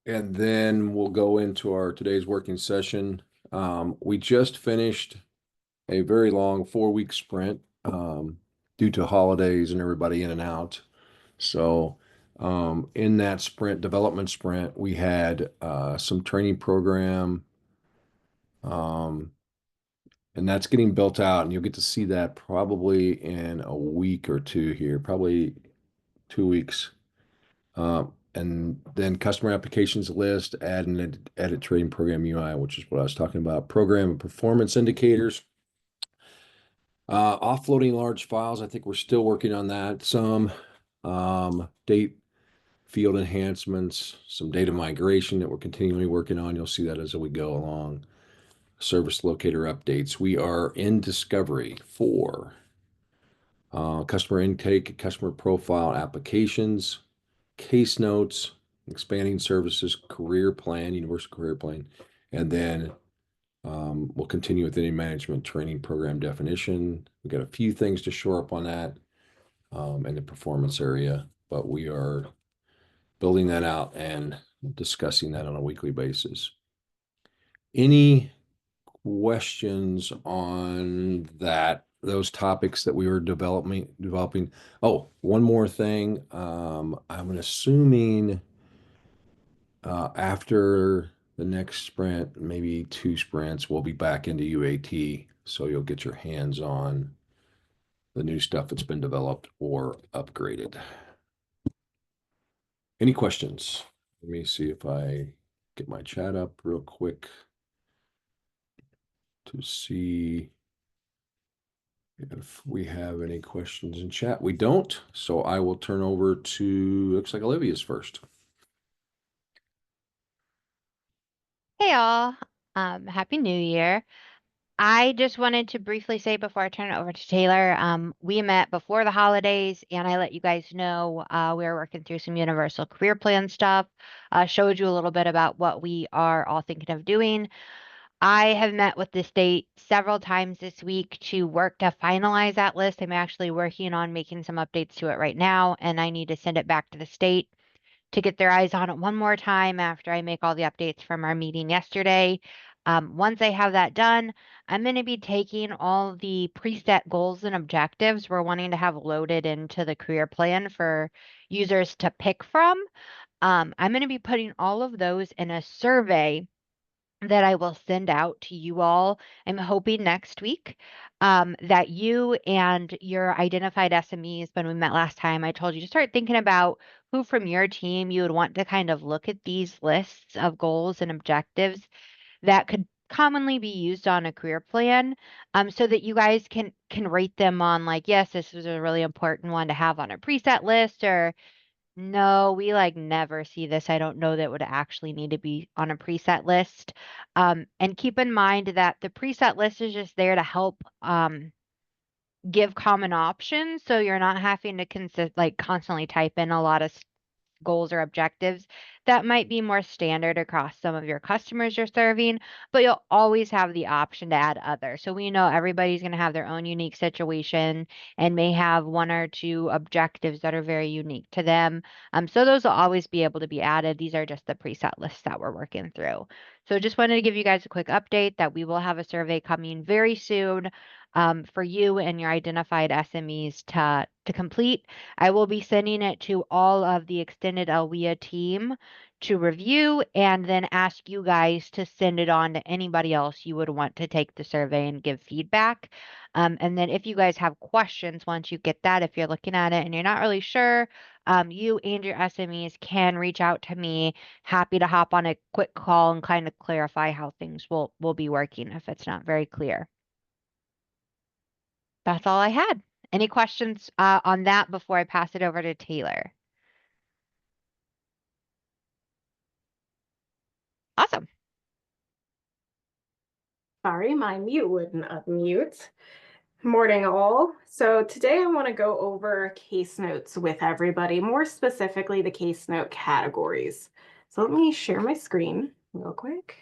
And then we'll go into our today's working session. We just finished a very long 4-week sprint due to holidays and everybody in and out. So, in that development sprint, we had some training program, um, and that's getting built out, and you'll get to see that probably in a week or two here, probably 2 weeks. And then customer applications list, add and edit trading program UI, which is what I was talking about. Program and performance indicators. Offloading large files. I think we're still working on that. Some date field enhancements, some data migration that we're continually working on. You'll see that as we go along. Service locator updates. We are in discovery for customer intake, customer profile applications, case notes, expanding services, career plan, universal career plan, and then we'll continue with any management training program definition. We've got a few things to shore up on that in the performance area, but we are building that out and discussing that on a weekly basis. Any questions on those topics that we were developing? Oh, one more thing. I'm assuming after the next sprint, maybe 2 sprints, we'll be back into UAT. So you'll get your hands on the new stuff that's been developed or upgraded. Any questions? Let me see if I get my chat up real quick to see if we have any questions in chat. We don't, so I will turn over to, looks like Olivia's first. Hey all, Happy New Year. I just wanted to briefly say before I turn it over to Taylor, we met before the holidays and I let you guys know we were working through some universal career plan stuff, showed you a little bit about what we are all thinking of doing. I have met with the state several times this week to work to finalize that list. I'm actually working on making some updates to it right now, and I need to send it back to the state to get their eyes on it one more time after I make all the updates from our meeting yesterday. Once I have that done, I'm going to be taking all the preset goals and objectives we're wanting to have loaded into the career plan for users to pick from. I'm going to be putting all of those in a survey that I will send out to you all. I'm hoping next week that you and your identified SMEs, when we met last time, I told you to start thinking about who from your team you would want to kind of look at these lists of goals and objectives that could commonly be used on a career plan, so that you guys can rate them on like, yes, this is a really important one to have on a preset list, or no, we like never see this. I don't know that would actually need to be on a preset list. And keep in mind that the preset list is just there to help give common options, so you're not having to constantly type in a lot of goals or objectives that might be more standard across some of your customers you're serving, but you'll always have the option to add other. So we know everybody's going to have their own unique situation and may have one or two objectives that are very unique to them. So those will always be able to be added. These are just the preset lists that we're working through. So just wanted to give you guys a quick update that we will have a survey coming very soon for you and your identified SMEs to complete. I will be sending it to all of the extended Alwea team to review and then ask you guys to send it on to anybody else you would want to take the survey and give feedback. And then if you guys have questions once you get that, if you're looking at it and you're not really sure, you and your SMEs can reach out to me. Happy to hop on a quick call and kind of clarify how things will be working if it's not very clear. That's all I had. Any questions on that before I pass it over to Taylor? Awesome. Sorry, my mute wouldn't unmute. Morning, all. So today I want to go over case notes with everybody, more specifically the case note categories. So let me share my screen real quick.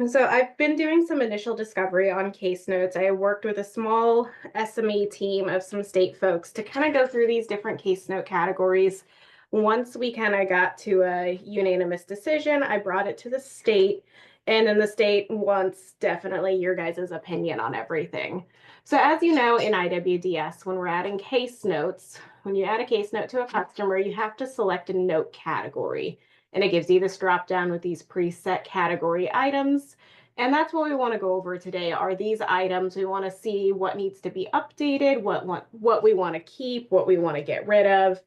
So I've been doing some initial discovery on case notes. I worked with a small SME team of some state folks to kind of go through these different case note categories. Once we kind of got to a unanimous decision, I brought it to the state, and then the state wants definitely your guys' opinion on everything. So as you know, in IWDS, when we're adding case notes, when you add a case note to a customer, you have to select a note category. And it gives you this drop down with these preset category items. And that's what we want to go over today are these items. We want to see what needs to be updated, what we want to keep, what we want to get rid of.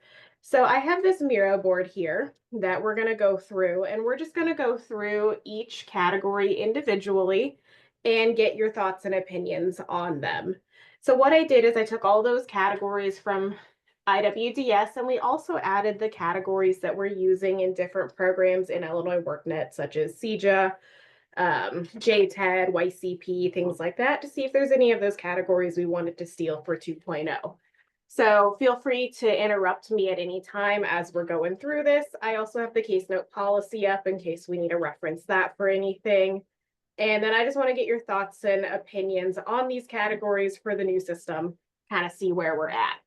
So I have this Miro board here that we're going to go through, and we're just going to go through each category individually and get your thoughts and opinions on them. So what I did is I took all those categories from IWDS, and we also added the categories that we're using in different programs in Illinois WorkNet, such as CJA, JTED, YCP, things like that, to see if there's any of those categories we wanted to steal for 2.0. So feel free to interrupt me at any time as we're going through this. I also have the case note policy up in case we need to reference that for anything. And then I just want to get your thoughts and opinions on these categories for the new system, kind of see where we're at.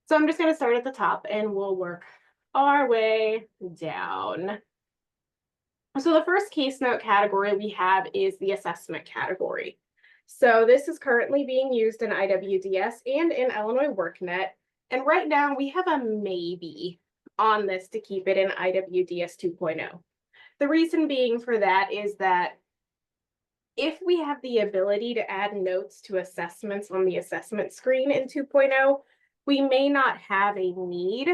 So I'm just going to start at the top and we'll work our way down. So the first case note category we have is the assessment category. So this is currently being used in IWDS and in Illinois WorkNet. And right now we have a maybe on this to keep it in IWDS 2.0. The reason being for that is that if we have the ability to add notes to assessments on the assessment screen in 2.0, we may not have a need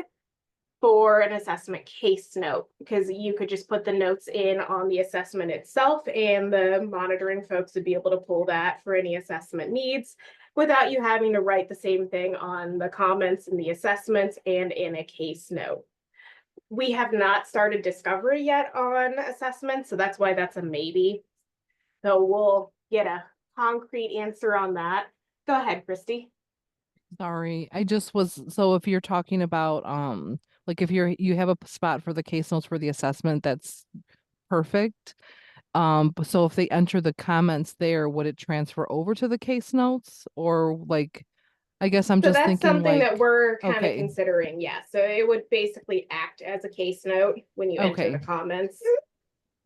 for an assessment case note because you could just put the notes in on the assessment itself and the monitoring folks would be able to pull that for any assessment needs without you having to write the same thing on the comments in the assessments and in a case note. We have not started discovery yet on assessments, so that's why that's a maybe. So we'll get a concrete answer on that. Go ahead, Christy. Sorry, I just was, so if you're talking about, like if you have a spot for the case notes for the assessment, that's perfect. But so if they enter the comments there, would it transfer over to the case notes or like, I guess I'm So just that's thinking something like, that we're kind of okay, considering, yeah. So it would basically act as a case note when you enter okay, the comments.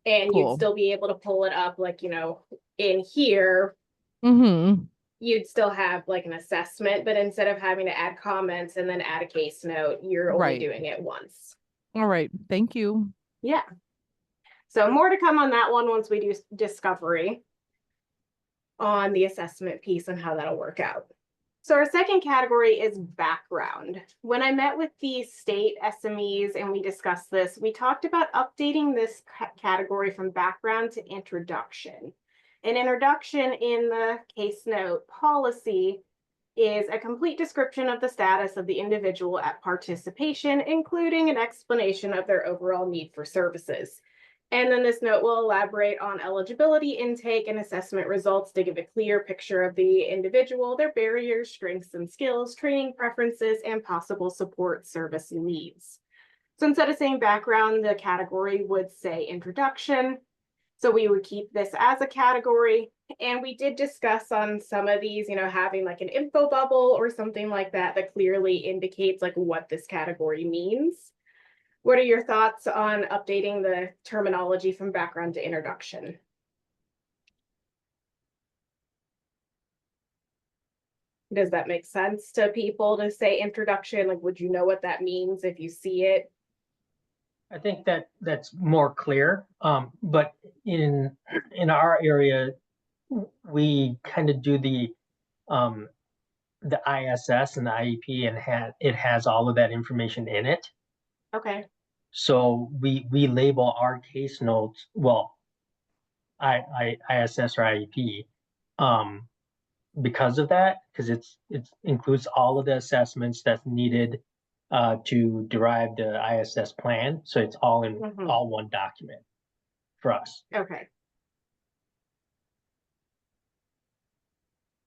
And you'd cool. still be able to pull it up like, you know, in here, Mm-hmm. you'd still have like an assessment, but instead of having to add comments and then add a case note, you're only Right. doing it once. All right. Thank you. Yeah. So more to come on that one once we do discovery on the assessment piece and how that'll work out. So our second category is background. When I met with the state SMEs and we discussed this, we talked about updating this category from background to introduction. An introduction in the case note policy is a complete description of the status of the individual at participation, including an explanation of their overall need for services. And then this note will elaborate on eligibility, intake, and assessment results to give a clear picture of the individual, their barriers, strengths and skills, training preferences, and possible support service needs. So instead of saying background, the category would say introduction. So we would keep this as a category. And we did discuss on some of these, you know, having like an info bubble or something like that that clearly indicates like what this category means. What are your thoughts on updating the terminology from background to introduction? Does that make sense to people to say introduction? Like, would you know what that means if you see it? I think that that's more clear. But in our area, we kind of do the ISS and the IEP, and it has all of that information in it. Okay. So we label our case notes, well, ISS or IEP, because of that, because it includes all of the assessments that's needed to derive the ISS plan. So it's all in all one document for us. Okay.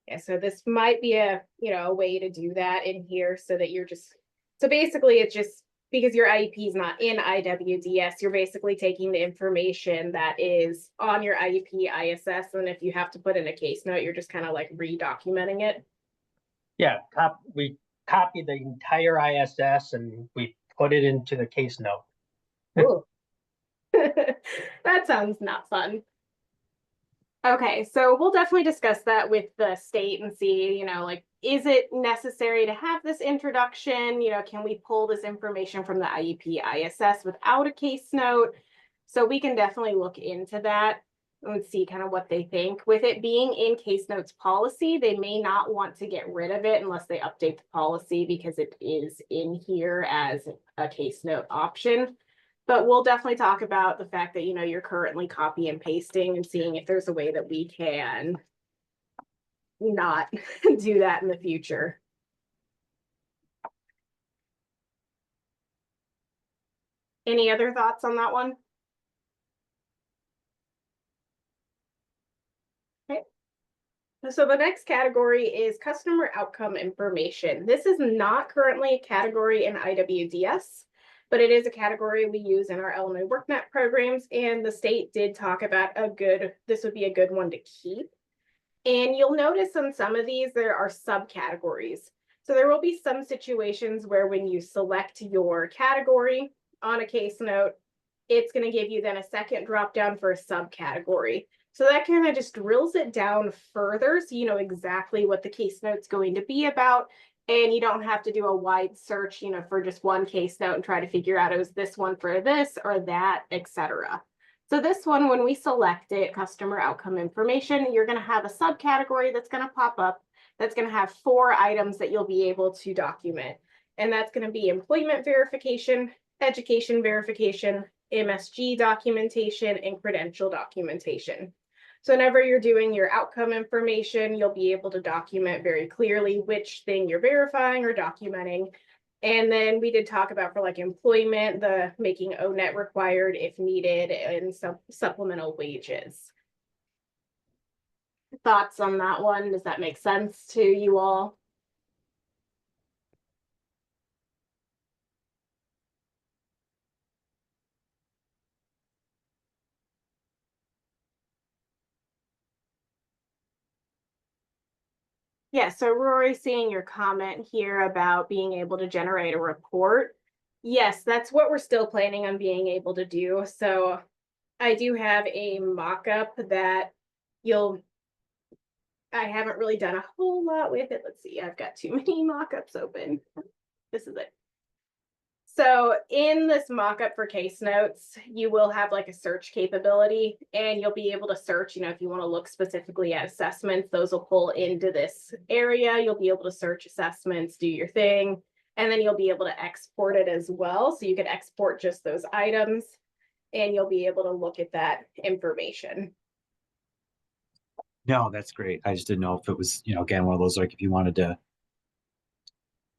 Yeah, so this might be a, you know, a way to do that in here so that you're just, so basically it's just because your IEP is not in IWDS, you're basically taking the information that is on your IEP ISS, and if you have to put in a case note, you're just kind of like re-documenting it. Yeah, we copy the entire ISS and we put it into the case note. Ooh. That sounds not fun. Okay, so we'll definitely discuss that with the state and see, like, is it necessary to have this introduction? Can we pull this information from the IEP ISS without a case note? So we can definitely look into that and see kind of what they think. With it being in case notes policy, they may not want to get rid of it unless they update the policy because it is in here as a case note option. But we'll definitely talk about the fact that, you're currently copy and pasting and seeing if there's a way that we can not do that in the future. Any other thoughts on that one? Okay. So the next category is customer outcome information. This is not currently a category in IWDS, but it is a category we use in our Illinois workNet programs, and the state did talk about this would be a good one to keep. And you'll notice on some of these, there are subcategories. So there will be some situations where when you select your category on a case note, it's going to give you then a second drop down for a subcategory. So that kind of just drills it down further so you know exactly what the case note's going to be about. And you don't have to do a wide search, for just one case note and try to figure out, is this one for this or that, etc. So this one, when we select it, customer outcome information, you're going to have a subcategory that's going to pop up that's going to have 4 items that you'll be able to document. And that's going to be employment verification, education verification, MSG documentation, and credential documentation. So whenever you're doing your outcome information, you'll be able to document very clearly which thing you're verifying or documenting. And then we did talk about for like employment, the making ONET required if needed, and some supplemental wages. Thoughts on that one? Does that make sense to you all? Yeah, so Rory, seeing your comment here about being able to generate a report. Yes, that's what we're still planning on being able to do. So I do have a mock-up that I haven't really done a whole lot with it. Let's see, I've got too many mock-ups open. This is it. So in this mock-up for case notes, you will have like a search capability, and you'll be able to search, if you want to look specifically at assessments, those will pull into this area. You'll be able to search assessments, do your thing, and then you'll be able to export it as well. So you could export just those items, and you'll be able to look at that information. No, that's great. I just didn't know if it was, again, one of those, like,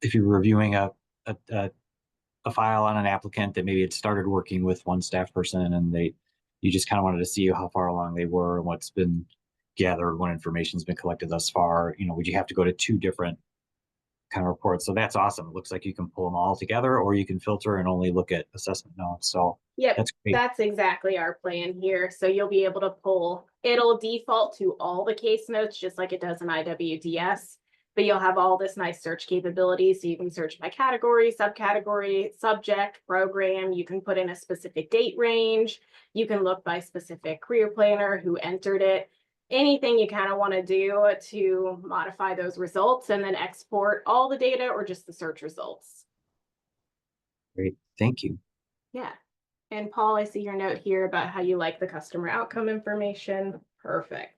if you're reviewing a file on an applicant that maybe had started working with one staff person and you just kind of wanted to see how far along they were and what's been gathered, what information's been collected thus far, would you have to go to 2 different kind of reports? So that's awesome. It looks like you can pull them all together, or you can filter and only look at assessment notes. So yep, that's great. That's exactly our plan here. So you'll be able to pull, it'll default to all the case notes just like it does in IWDS, but you'll have all this nice search capability. So you can search by category, subcategory, subject, program. You can put in a specific date range. You can look by specific career planner who entered it. Anything you kind of want to do to modify those results, and then export all the data or just the search results. Great. Thank you. Yeah. And Paul, I see your note here about how you like the customer outcome information. Perfect.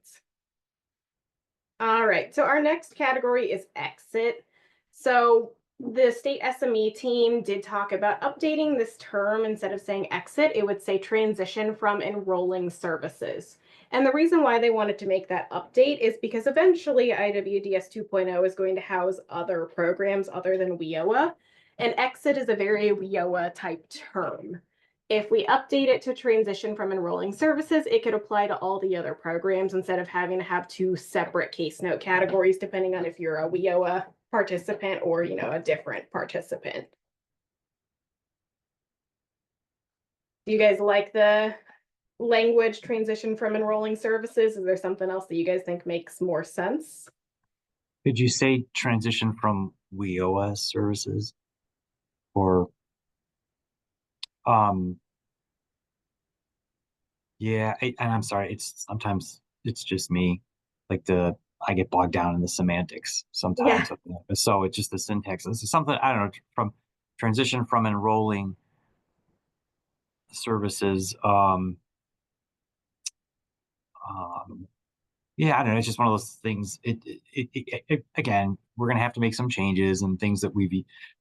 All right, so our next category is exit. So the state SME team did talk about updating this term. Instead of saying exit, it would say transition from enrolling services. And the reason why they wanted to make that update is because eventually IWDS 2.0 is going to house other programs other than WIOA. And exit is a very WIOA type term. If we update it to transition from enrolling services, it could apply to all the other programs instead of having to have 2 separate case note categories, depending on if you're a WIOA participant or, a different participant. Do you guys like the language transition from enrolling services? Is there something else that you guys think makes more sense? Could you say transition from WIOA services? Or Yeah, and I'm sorry, sometimes it's just me. Like I get bogged down in the semantics Yeah. sometimes. So it's just the syntax. This is something, I don't know, from transition from enrolling services. Um, yeah, I don't know. It's just one of those things. Again, we're gonna have to make some changes and things that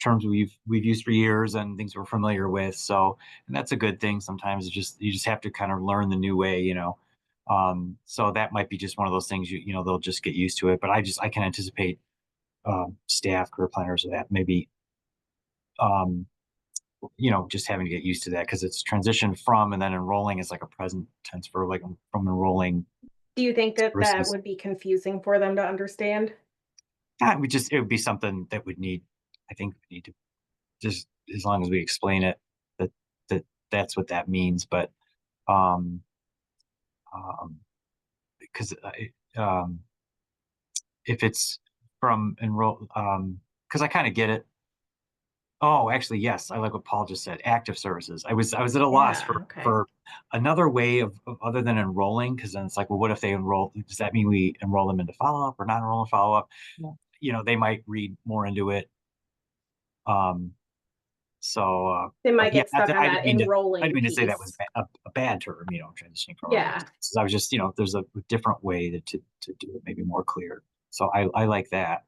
terms we've used for years and things we're familiar with. So, and that's a good thing. Sometimes you just have to kind of learn the new way, you know. So that might be just one of those things you know they'll just get used to it. But I can anticipate staff, career planners, that maybe um, you know, just having to get used to that because it's transition from and then enrolling is like a present tense for like from enrolling Do you think that that versus. would be confusing for them to understand? It would be something that I think we need to just, as long as we explain it, that, that's what that means. But, um, um, because, if it's from because I kind of get it. Oh, actually, yes, I like what Paul just said. Active services. I was at a loss Yeah, okay. for another way of other than enrolling, because then it's like, well, what if they enroll? Does that mean we enroll them into follow up or not enroll in follow up? Yeah. You know, they might read more into it. Um, They might but yeah, get stuck on I that I didn't enrolling mean to say that was piece. a bad term, you know, transitioning from enrolling. Yeah. So I was just, you know, there's a different way to do it, maybe more clear. So I like that.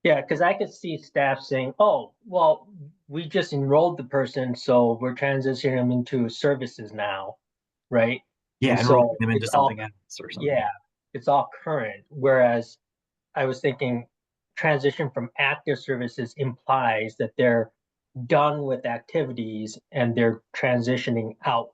Yeah, because I could see staff saying, "Oh, well, we just enrolled the person, so we're transitioning them into services now, right?" Yeah, And enrolling so them into it's all, something else or something. yeah, it's all current. Whereas I was thinking transition from active services implies that they're done with activities and they're transitioning out.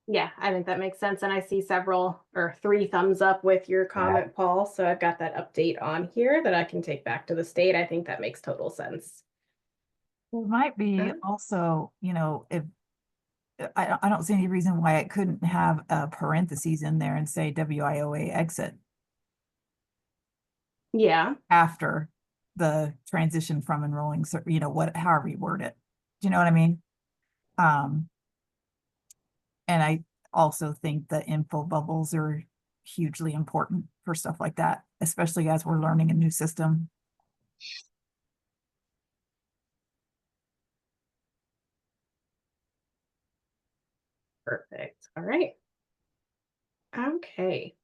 Yeah, I think that makes sense. And I see several or 3 thumbs up with your comment, Paul. So I've got that update on here that I can take back to the state. I think that makes total sense. It might be also, you know, if I don't see any reason why it couldn't have a parentheses in there and say WIOA exit Yeah. after the transition from enrolling, you know, however you word it. Do you know what I mean? And I also think the info bubbles are hugely important for stuff like that, especially as we're learning a new system. Perfect. All right. Okay.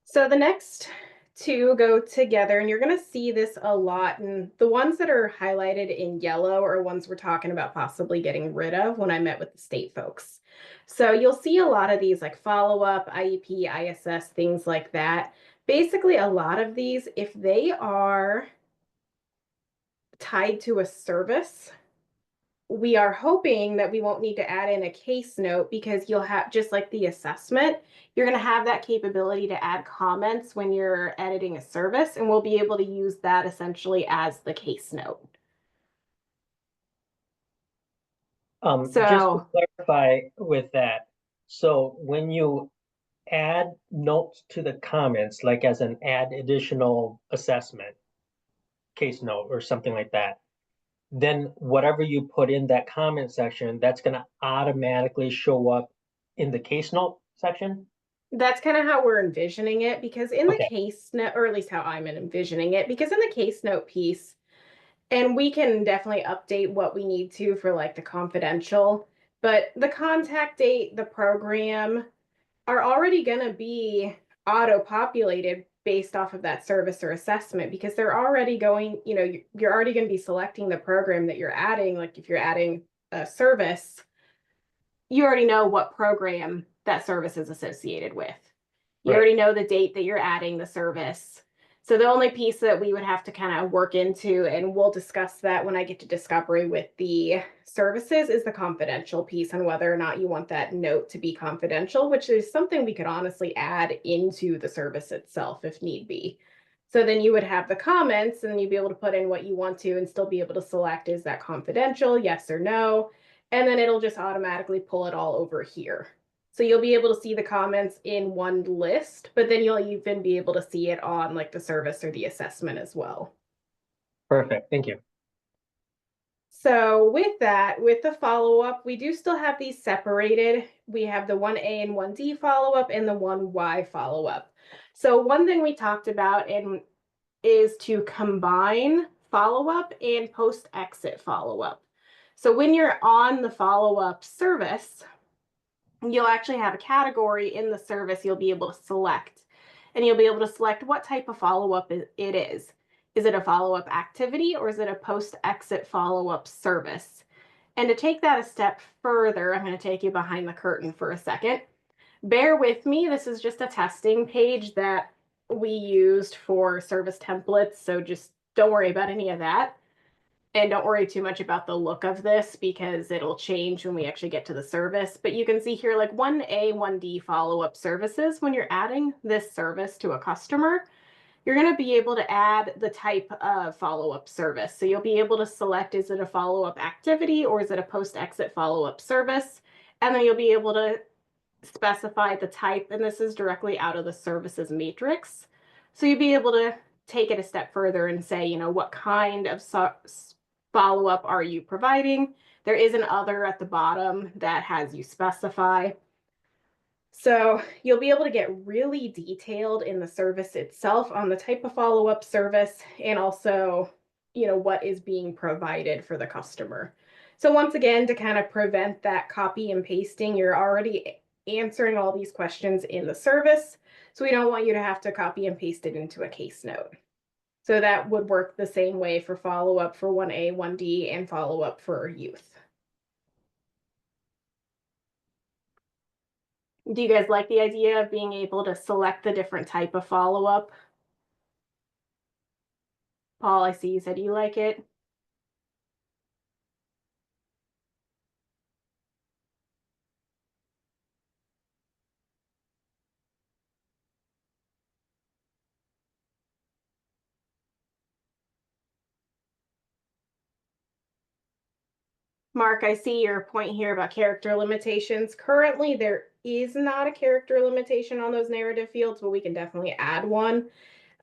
So the next 2 go together, and you're going to see this a lot. And the ones that are highlighted in yellow are ones we're talking about possibly getting rid of when I met with the state folks. So you'll see a lot of these like follow up, IEP, ISS, things like that. Basically, a lot of these, if they are tied to a service, we are hoping that we won't need to add in a case note because you'll have, just like the assessment, you're going to have that capability to add comments when you're editing a service, and we'll be able to use that essentially as the case note. Just to So clarify with that, so when you add notes to the comments, like as an add additional assessment, case note or something like that, then whatever you put in that comment section, that's going to automatically show up in the case note section. that's kind of how we're envisioning it, because in the Okay. case note, or at least how I'm envisioning it, because in the case note piece, and we can definitely update what we need to for like the confidential, but the contact date, the program are already going to be auto-populated based off of that service or assessment, because they're already going, you know, you're already going to be selecting the program that you're adding. Like if you're adding a service, you already know what program that service is associated with. You Right. already know the date that you're adding the service. So the only piece that we would have to kind of work into, and we'll discuss that when I get to discovery with the services, is the confidential piece and whether or not you want that note to be confidential, which is something we could honestly add into the service itself if need be. So then you would have the comments and then you'd be able to put in what you want to and still be able to select, is that confidential, yes or no? And then it'll just automatically pull it all over here. So you'll be able to see the comments in one list, but then you'll even be able to see it on like the service or the assessment as well. Perfect. Thank you. So with that, with the follow-up, we do still have these separated. We have the 1A and 1D follow-up and the 1Y follow-up. So one thing we talked about is to combine follow-up and post-exit follow-up. So when you're on the follow-up service, you'll actually have a category in the service you'll be able to select. And you'll be able to select what type of follow-up it is. Is it a follow-up activity or is it a post-exit follow-up service? And to take that a step further, I'm going to take you behind the curtain for a second. Bear with me. This is just a testing page that we used for service templates. So just don't worry about any of that. And don't worry too much about the look of this because it'll change when we actually get to the service. But you can see here like 1A, 1D follow-up services. When you're adding this service to a customer, you're going to be able to add the type of follow-up service. So you'll be able to select, is it a follow-up activity or is it a post-exit follow-up service? And then you'll be able to specify the type, and this is directly out of the services matrix. So you'll be able to take it a step further and say, you know, what kind of follow-up are you providing? There is an other at the bottom that has you specify. So you'll be able to get really detailed in the service itself on the type of follow-up service and also, you know, what is being provided for the customer. So once again, to kind of prevent that copy and pasting, you're already answering all these questions in the service. So we don't want you to have to copy and paste it into a case note. So that would work the same way for follow-up for 1A, 1D, and follow-up for youth. Do you guys like the idea of being able to select the different type of follow-up? Paul, I see you said you like it. Mark, I see your point here about character limitations. Currently, there is not a character limitation on those narrative fields, but we can definitely add one.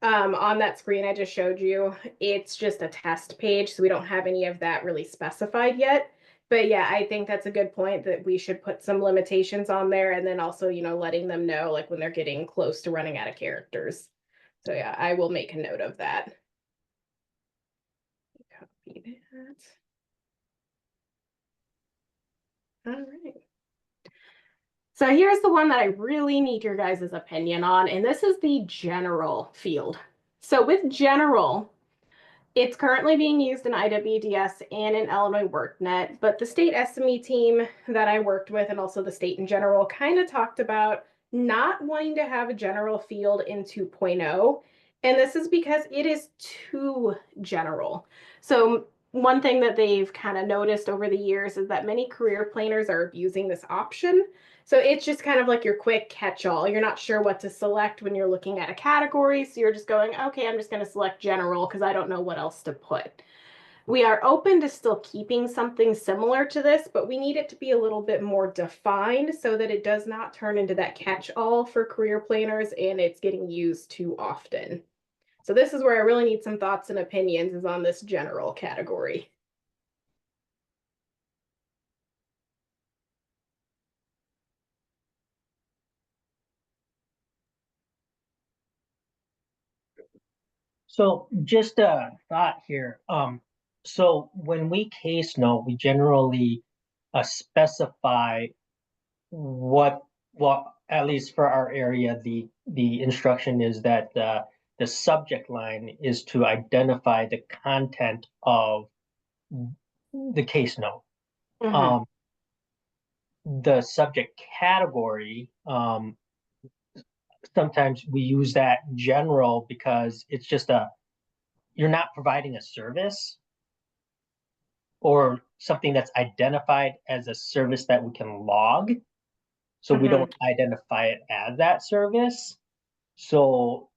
On that screen I just showed you, it's just a test page, so we don't have any of that really specified yet. But yeah, I think that's a good point that we should put some limitations on there and then also, you know, letting them know like when they're getting close to running out of characters. So yeah, I will make a note of that. Copy that. All right. So here's the one that I really need your guys' opinion on, and this is the general field. So with general, it's currently being used in IWDS and in Illinois WorkNet, but the state SME team that I worked with and also the state in general kind of talked about not wanting to have a general field in 2.0. And this is because it is too general. So one thing that they've kind of noticed over the years is that many career planners are abusing this option. So it's just kind of like your quick catch-all. You're not sure what to select when you're looking at a category. So you're just going, okay, I'm just going to select general because I don't know what else to put. We are open to still keeping something similar to this, but we need it to be a little bit more defined so that it does not turn into that catch-all for career planners and it's getting used too often. So this is where I really need some thoughts and opinions is on this general category. So just a thought here. So when we case note, we generally specify what, well, at least for our area, the instruction is that the subject line is to identify the content of the case note. Mhm. The subject category, sometimes we use that general because it's just you're not providing a service or something that's identified as a service that we can log. So we don't identify it as that service. So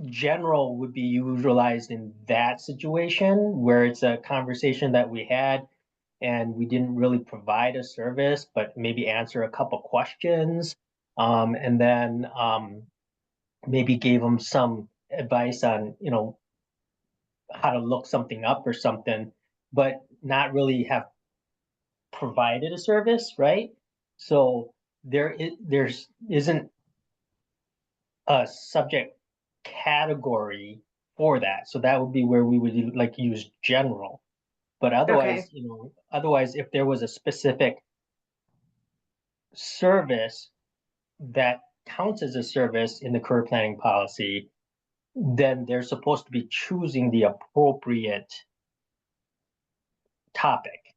general would be utilized in that situation where it's a conversation that we had and we didn't really provide a service, but maybe answer a couple questions, and then maybe gave them some advice on, you know, how to look something up or something. but not really have provided a service, right? So isn't a subject category for that. So that would be where we would like use general. But otherwise, Okay. otherwise, if there was a specific service that counts as a service in the career planning policy, then they're supposed to be choosing the appropriate topic.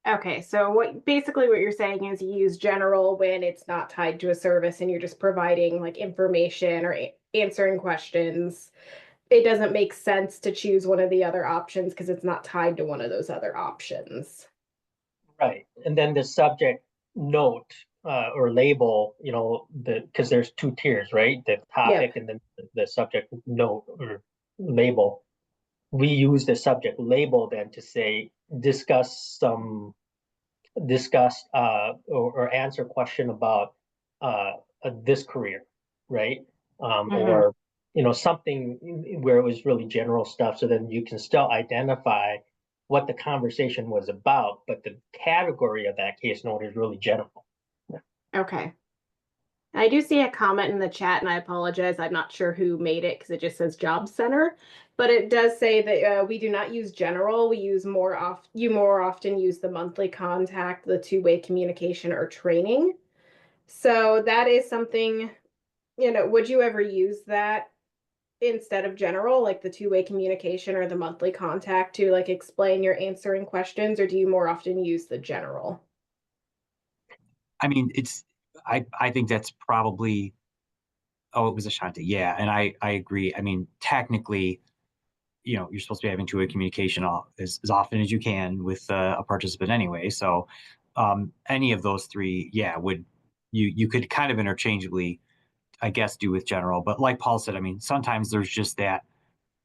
Okay, so what you're saying is you use general when it's not tied to a service and you're just providing like information or answering questions. It doesn't make sense to choose one of the other options because it's not tied to one of those other options. Right. And then the subject note or label, because there's two tiers, right? The topic Yep. and then the subject note or label. We use the subject label then to say discuss or answer question about this career, right? Mhm. Or something where it was really general stuff, so then you can still identify what the conversation was about, but the category of that case note is really general. Okay. I do see a comment in the chat, and I apologize. I'm not sure who made it because it just says Job Center, but it does say that we do not use general. We use you more often use the monthly contact, the two-way communication, or training. So that is something, would you ever use that instead of general, like the two-way communication or the monthly contact to like explain your answering questions, or do you more often use the general? I mean, I think that's probably, oh, it was Ashanti. Yeah. And I agree. I mean, technically, you're supposed to be having two-way communication as often as you can with a participant anyway. So any of those three, yeah, you could kind of interchangeably, I guess, do with general. But like Paul said, I mean, sometimes there's just that,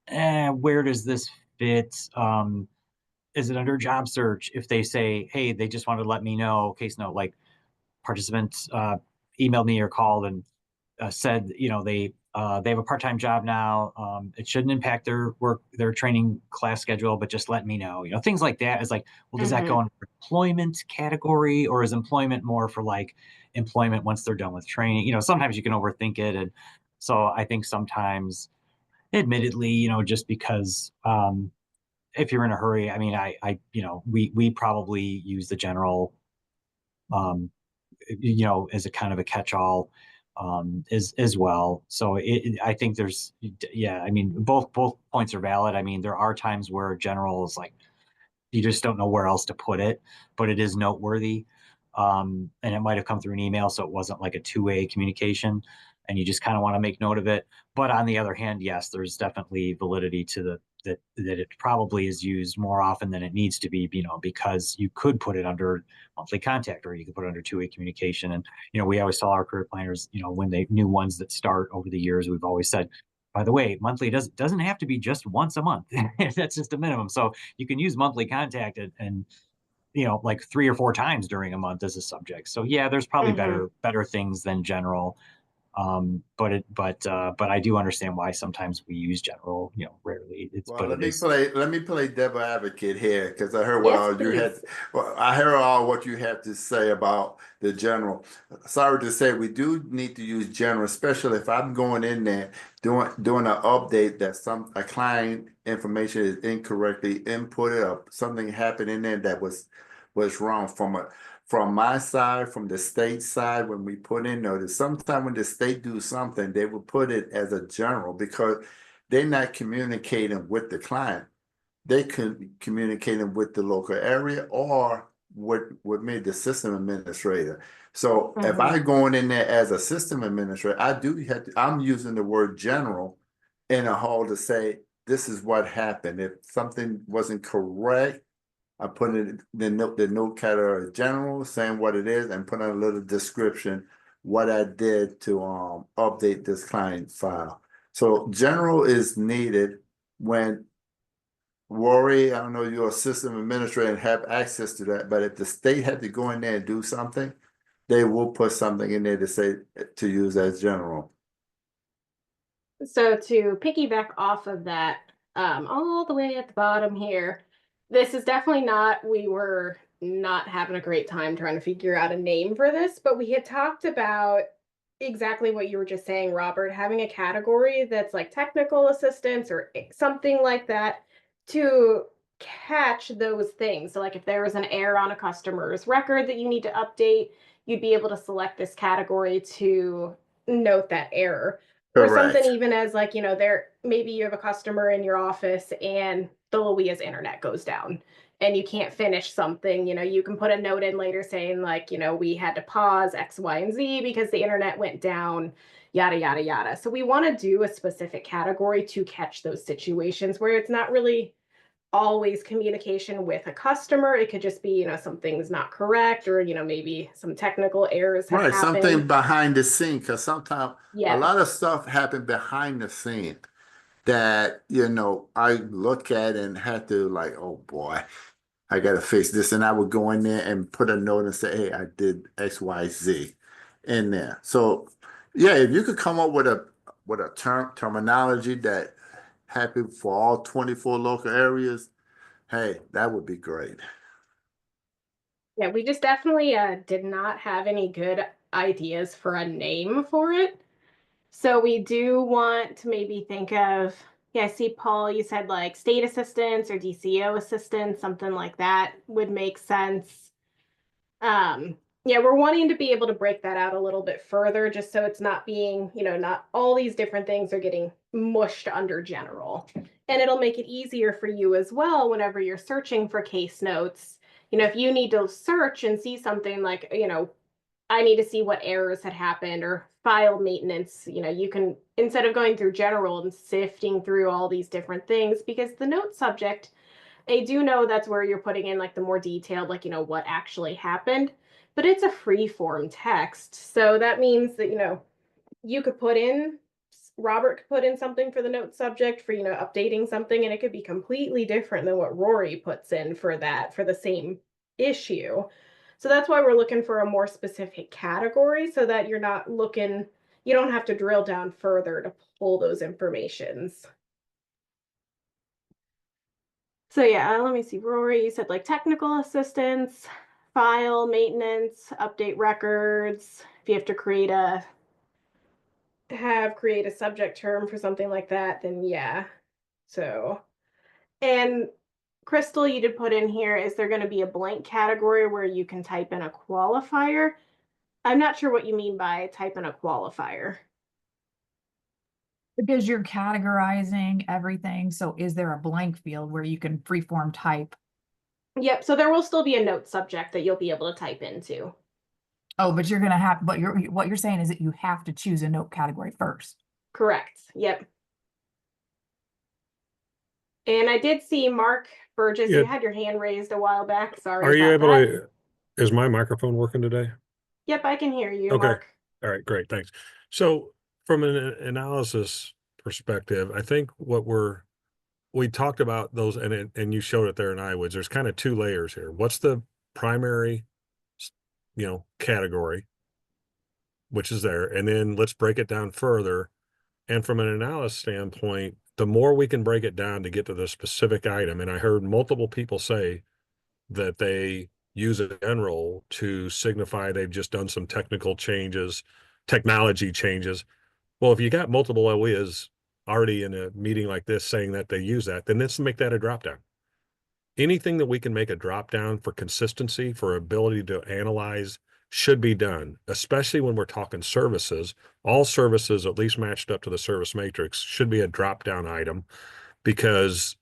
where does this fit? Is it under job search? If they say, hey, they just wanted to let me know, case note, like participants emailed me or called and said, they have a part-time job now. It shouldn't impact their training class schedule, but just let me know. Things like that is like, well, does that go in employment category, or is employment more for like employment once they're done with training? Sometimes you can overthink it, and so I think sometimes, admittedly, just because if you're in a hurry, I mean, we probably use the general um, as a kind of a catch-all as well. So I think yeah, I mean, both points are valid. I mean, there are times where general is like, you just don't know where else to put it, but it is noteworthy. And it might have come through an email, so it wasn't like a two-way communication, and you just kind of want to make note of it. But on the other hand, yes, there's definitely validity to that it probably is used more often than it needs to be, because you could put it under monthly contact, or you could put it under two-way communication. And we always tell our career planners, when they new ones that start over the years, we've always said, by the way, monthly doesn't have to be just once a month. That's just a minimum. So you can use monthly contact and like 3 or 4 times during a month as a subject. So yeah, there's probably better things than general. But I do understand why sometimes we use general, rarely. Well, let me play devil advocate here, because I heard what Yes, all you had. please. Well, I heard all what you have to say about the general. Sorry to say, we do need to use general, especially if I'm going in there doing an update that a client information is incorrectly inputted, or something happened in there that was wrong from my side, from the state side. When we put in notice, sometimes when the state do something, they will put it as a general because they're not communicating with the client. They can communicating with the local area or with me, the system administrator. So if I going in there as a system administrator, I'm using the word general in a hall to say, this is what happened. If something wasn't correct, I put it the note category general, saying what it is, and put in a little description what I did to update this client file. So general is needed when Rory, I don't know, you're a system administrator and have access to that, but if the state had to go in there and do something, they will put something in there to say to use as general. So to piggyback off of that, all the way at the bottom here, this is definitely not, we were not having a great time trying to figure out a name for this, but we had talked about exactly what you were just saying, Robert, having a category that's like technical assistance or something like that to catch those things. So like if there was an error on a customer's record that you need to update, you'd be able to select this category to note that error. Or something Correct. even as like, there maybe you have a customer in your office and the Luia's internet goes down and you can't finish something, you can put a note in later saying like, we had to pause X, Y, and Z because the internet went down, yada, yada, yada. So we want to do a specific category to catch those situations where it's not really always communication with a customer. It could just be, something's not correct or, maybe some technical errors have Right, something happened. behind the scene, because sometimes a Yeah. lot of stuff happen behind the scene that, I look at and had to like, oh boy, I gotta fix this. And I would go in there and put a note and say, hey, I did X, Y, Z in there. So yeah, if you could come up with a terminology that happy for all 24 local areas, hey, that would be great. Yeah, we just definitely did not have any good ideas for a name for it. So we do want to maybe think of, yeah, I see Paul, you said like state assistance or DCO assistance, something like that would make sense. Yeah, we're wanting to be able to break that out a little bit further just so it's not being, not all these different things are getting mushed under general. And it'll make it easier for you as well whenever you're searching for case notes. If you need to search and see something like, I need to see what errors had happened or file maintenance, you can, instead of going through general and sifting through all these different things, because the note subject, I do know that's where you're putting in like the more detailed, like, what actually happened, but it's a free form text. So that means that, you could put in, Robert could put in something for the note subject for, updating something, and it could be completely different than what Rory puts in for that, for the same issue. So that's why we're looking for a more specific category so that you're not looking, you don't have to drill down further to pull those informations. So yeah, let me see, Rory, you said like technical assistance, file maintenance, update records. If you have to create a subject term for something like that, then yeah. So, and Crystal, you did put in here, is there going to be a blank category where you can type in a qualifier? I'm not sure what you mean by type in a qualifier. Because you're categorizing everything. So is there a blank field where you can freeform type? Yep, so there will still be a note subject that you'll be able to type into. Oh, but you're gonna have, but what you're saying is that you have to choose a note category first. Correct. Yep. And I did see Mark Burgess, Yeah. you had your hand raised a while back. Sorry Are you about able that. to, is my microphone working today? Yep, I can hear you, Okay. Mark. All right, great, thanks. So from an analysis perspective, I think we talked about those and you showed it there in IWDS. There's kind of two layers here. What's the primary, category, which is there, and then let's break it down further. And from an analysis standpoint, the more we can break it down to get to the specific item, and I heard multiple people say that they use a general to signify they've just done some technology changes. Well, if you got multiple OEs already in a meeting like this saying that they use that, then let's make that a dropdown. Anything that we can make a dropdown for consistency, for ability to analyze, should be done, especially when we're talking services. All services, at least matched up to the service matrix, should be a drop-down item because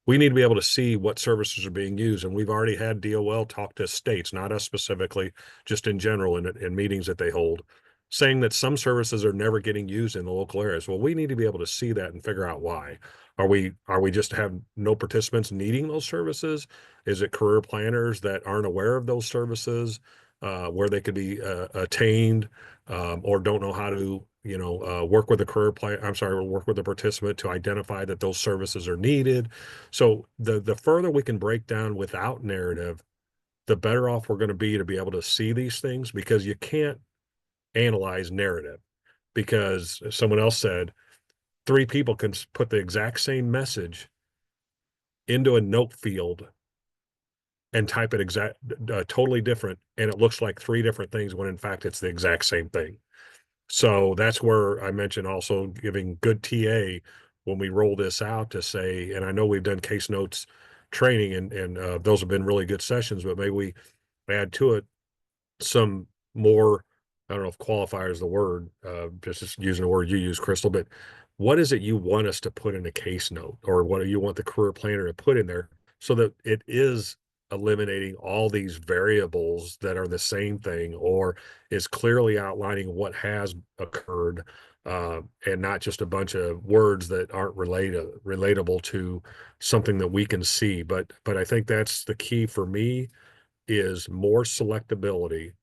we need to be able to see what services are being used. And we've already had DOL talk to states, not us specifically, just in general in meetings that they hold, saying that some services are never getting used in the local areas. Well, we need to be able to see that and figure out why. Are we just have no participants needing those services? Is it career planners that aren't aware of those services, where they could be attained, or don't know how to work with work with the participant to identify that those services are needed. So the further we can break down without narrative, the better off we're going to be able to see these things, because you can't analyze narrative, because as someone else said, three people can put the exact same message into a note field and type it totally different, and it looks like three different things when in fact it's the exact same thing. So that's where I mentioned also giving good TA when we roll this out to say, and I know we've done case notes training, and those have been really good sessions, but maybe we add to it some more, I don't know if qualifier is the word, just using the word you use, Crystal, but what is it you want us to put in a case note, or what do you want the career planner to put in there so that it is eliminating all these variables that are the same thing, or is clearly outlining what has occurred, and not just a bunch of words that aren't relatable to something that we can see. But I think that's the key for me, is more selectability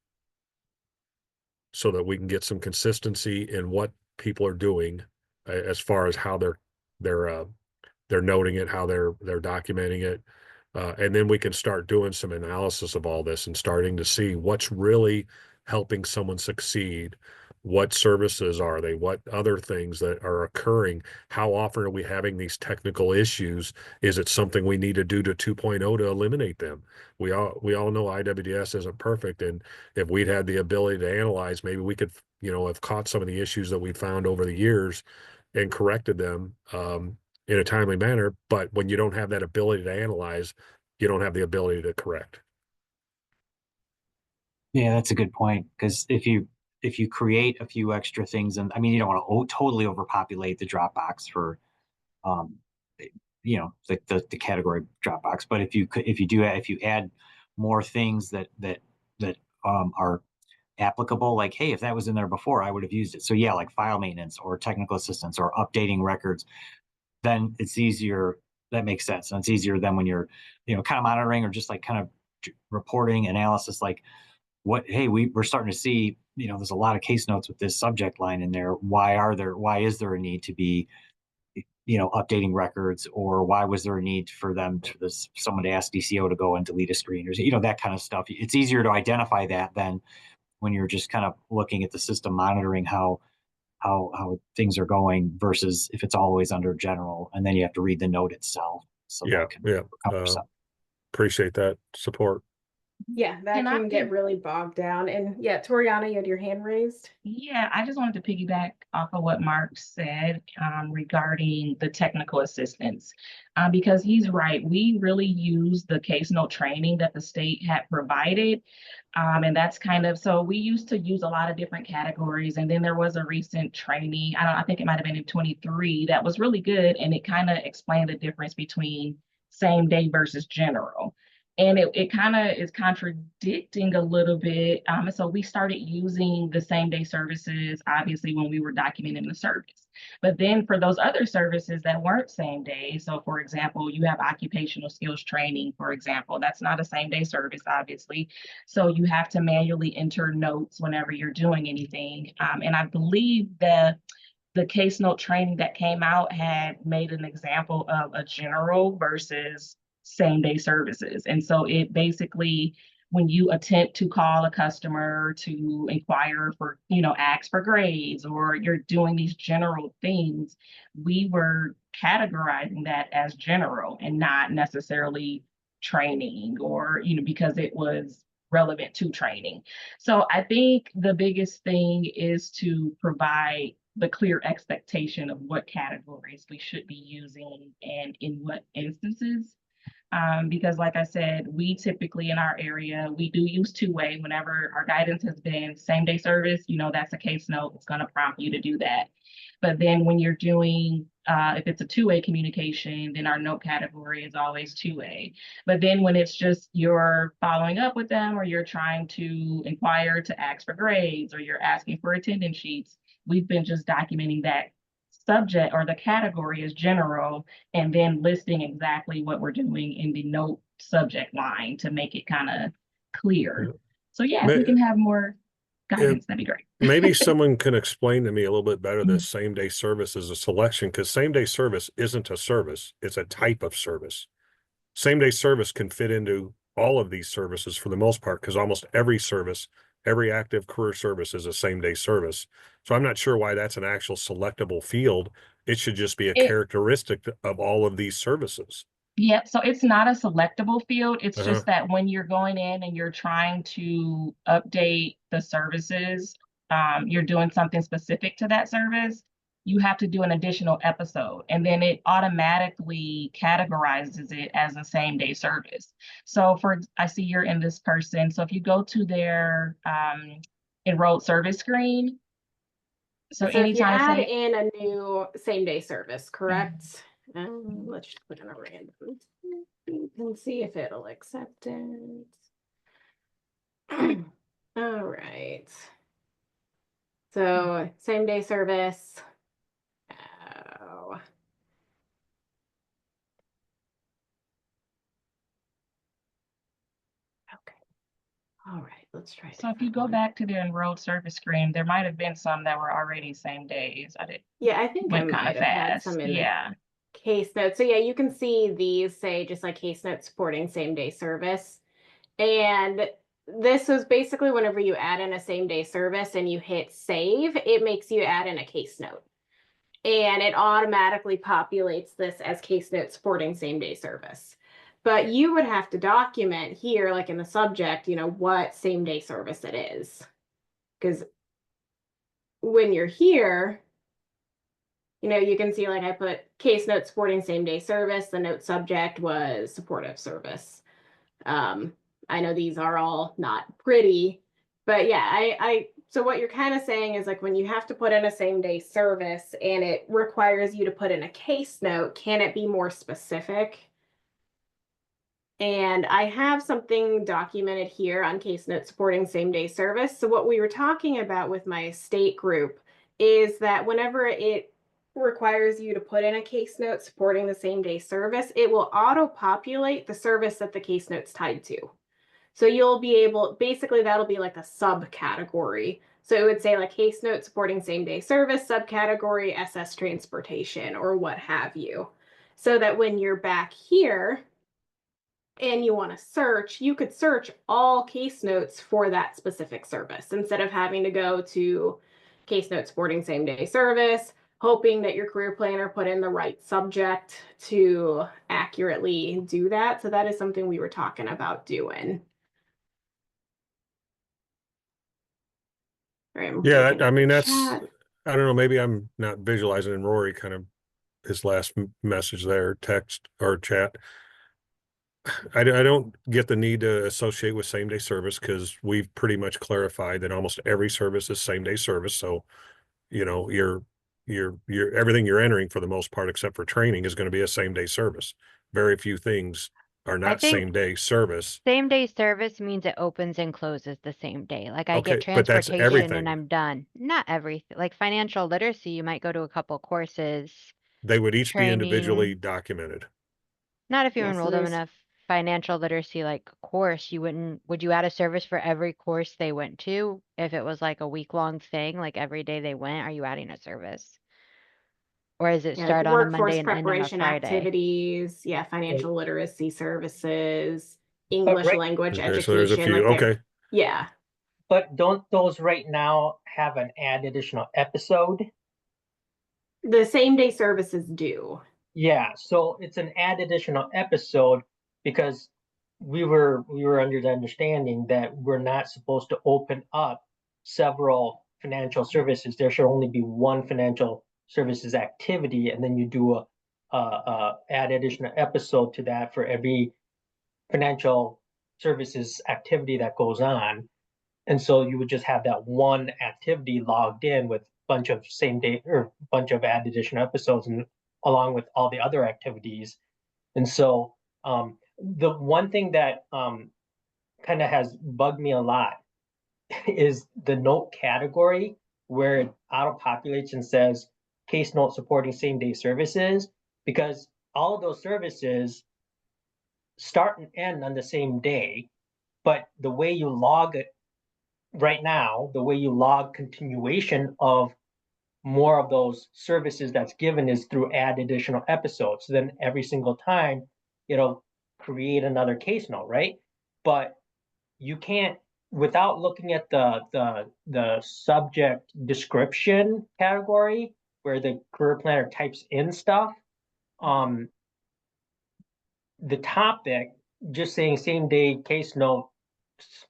so that we can get some consistency in what people are doing, as far as how they're they're noting it, how they're documenting it. And then we can start doing some analysis of all this and starting to see what's really helping someone succeed. What services are they? What other things that are occurring? How often are we having these technical issues? Is it something we need to do to 2.0 to eliminate them? We all know IWDS isn't perfect, and if we'd had the ability to analyze, maybe we could, have caught some of the issues that we found over the years and corrected them in a timely manner. But when you don't have that ability to analyze, you don't have the ability to correct. Yeah, that's a good point. Because if you create a few extra things, and I mean, you don't want to totally overpopulate the Dropbox for, um, the category Dropbox. But if you add more things that are applicable, like, hey, if that was in there before, I would have used it. So yeah, like file maintenance or technical assistance or updating records, then it's easier. That makes sense. And it's easier than when you're, kind of monitoring or just like kind of reporting analysis, like hey, we're starting to see, there's a lot of case notes with this subject line in there. Why is there a need to be, updating records, or why was there a need for someone to ask DCO to go and delete a screen, or, that kind of stuff. It's easier to identify that than when you're just kind of looking at the system, monitoring how things are going, versus if it's always under general and then you have to read the note itself. So Yeah, that can yeah. Appreciate that support. Yeah, that And I can get think, really bogged down. And yeah, Toriana, you had your hand raised. yeah, I just wanted to piggyback off of what Mark said regarding the technical assistance, because he's right. We really use the case note training that the state had provided. And that's kind of, so we used to use a lot of different categories. And then there was a recent training, I think it might have been in 23, that was really good. And it kind of explained the difference between same day versus general. And it kind of is contradicting a little bit. And so we started using the same day services, obviously, when we were documenting the service. But then for those other services that weren't same day, so for example, you have occupational skills training, for example, that's not a same day service, obviously. So you have to manually enter notes whenever you're doing anything. And I believe the case note training that came out had made an example of a general versus same day services. And so it basically, when you attempt to call a customer to inquire for, ask for grades, or you're doing these general things, we were categorizing that as general and not necessarily training, or, because it was relevant to training. So I think the biggest thing is to provide the clear expectation of what categories we should be using and in what instances. Because like I said, we typically in our area, we do use two-way. Whenever our guidance has been same day service, that's a case note. It's going to prompt you to do that. But then when you're doing, if it's a two-way communication, then our note category is always two-way. But then when it's just you're following up with them, or you're trying to inquire to ask for grades, or you're asking for attendance sheets, we've been just documenting that subject or the category as general, and then listing exactly what we're doing in the note subject line to make it kind of clear. So yeah, if we can have more guidance, that'd be great. Maybe someone can explain to me a little bit better this same day service as a selection, because same day service isn't a service, it's a type of service. Same day service can fit into all of these services for the most part, because almost every service, every active career service is a same day service. So I'm not sure why that's an actual selectable field. It should just be a characteristic of all of these services. Yep, so it's not a selectable field. It's Uh-huh. just that when you're going in and you're trying to update the services, you're doing something specific to that service, you have to do an additional episode, and then it automatically categorizes it as a same day service. So I see you're in this person. So if you go to their enrolled service screen, so So if you anytime add say, in a new same day service, correct? Let's just put in a random. You can see if it'll accept it. All right. So same day service. Oh. Okay. All right, let's try. so if you go back to the enrolled service screen, there might have been some that were already same days. Yeah, I think I went kind might of have had fast. some in Yeah. the case notes. So yeah, you can see these say just like case note supporting same day service. And this was basically whenever you add in a same day service and you hit save, it makes you add in a case note. And it automatically populates this as case note supporting same day service. But you would have to document here, like in the subject, what same day service it is. Because when you're here, you can see like I put case note supporting same day service. The note subject was supportive service. I know these are all not pretty, but yeah, so what you're kind of saying is like when you have to put in a same day service and it requires you to put in a case note, can it be more specific? And I have something documented here on case note supporting same day service. So what we were talking about with my state group is that whenever it requires you to put in a case note supporting the same day service, it will auto populate the service that the case note's tied to. So you'll be able, basically that'll be like a subcategory. So it would say like case note supporting same day service, subcategory SS transportation or what have you. So that when you're back here and you want to search, you could search all case notes for that specific service instead of having to go to case note supporting same day service, hoping that your career planner put in the right subject to accurately do that. So that is something we were talking about doing. All right, I'm Yeah, looking I at mean, the that's, chat. I don't know, maybe I'm not visualizing, and Rory kind of his last message there, text or chat. I don't get the need to associate with same day service because we've pretty much clarified that almost every service is same day service. So, you're everything you're entering for the most part, except for training, is going to be a same day service. Very few things are I not think same day service. same day service means it opens and closes the same day. Like I get Okay, but that's transportation and everything. I'm done. Not everything. Like financial literacy, you might go to a couple courses, They would each be individually training. documented. Not if you Yeah, so enrolled them in there's a financial literacy like course, would you add a service for every course they went to? If it was like a week-long thing, like every day they went, are you adding a service? Or is it like start on a workforce Monday and end on a preparation Friday? activities, financial literacy services, But English right, language Okay, so there's a education, few. like they're, Okay. yeah. but don't those right now have an add additional episode? The same day services do. Yeah, so it's an add additional episode because we were under the understanding that we're not supposed to open up several financial services. There should only be one financial services activity, and then you do a add additional episode to that for every financial services activity that goes on. And so you would just have that one activity logged in with a bunch of same day or bunch of add additional episodes and along with all the other activities. And so the one thing that kind of has bugged me a lot is the note category where it auto populates and says case note supporting same day services, because all of those services start and end on the same day. But the way you log it right now, the way you log continuation of more of those services that's given is through add additional episodes. So then every single time it'll create another case note, right? But you can't, without looking at the subject description category where the career planner types in stuff, the topic, just saying same day case note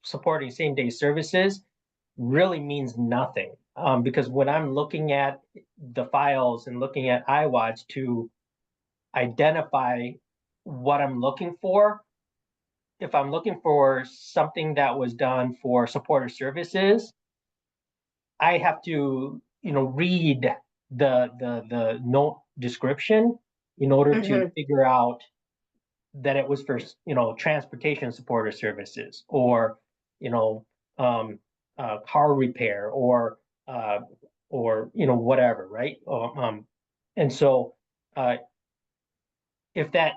supporting same day services really means nothing. Because when I'm looking at the files and looking at iWatch to identify what I'm looking for, if I'm looking for something that was done for supporter services, I have to, read the note description in order to figure out that it was for, transportation supporter services, or, car repair, or whatever, right? And so if that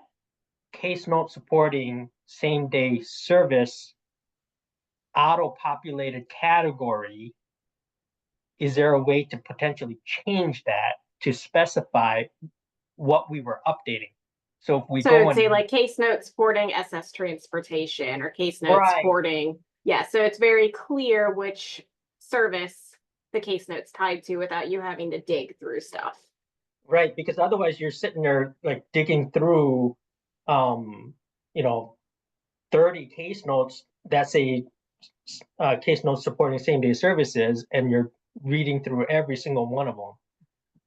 case note supporting same day service auto-populated category, is there a way to potentially change that to specify what we were updating? So if we So go I'd say and like case note supporting SS transportation or case note Right. supporting, yeah, so it's very clear which service the case note's tied to without you having to dig through stuff. Right, because otherwise you're sitting there like digging through, 30 case notes that say case notes supporting same day services, and you're reading through every single one of them.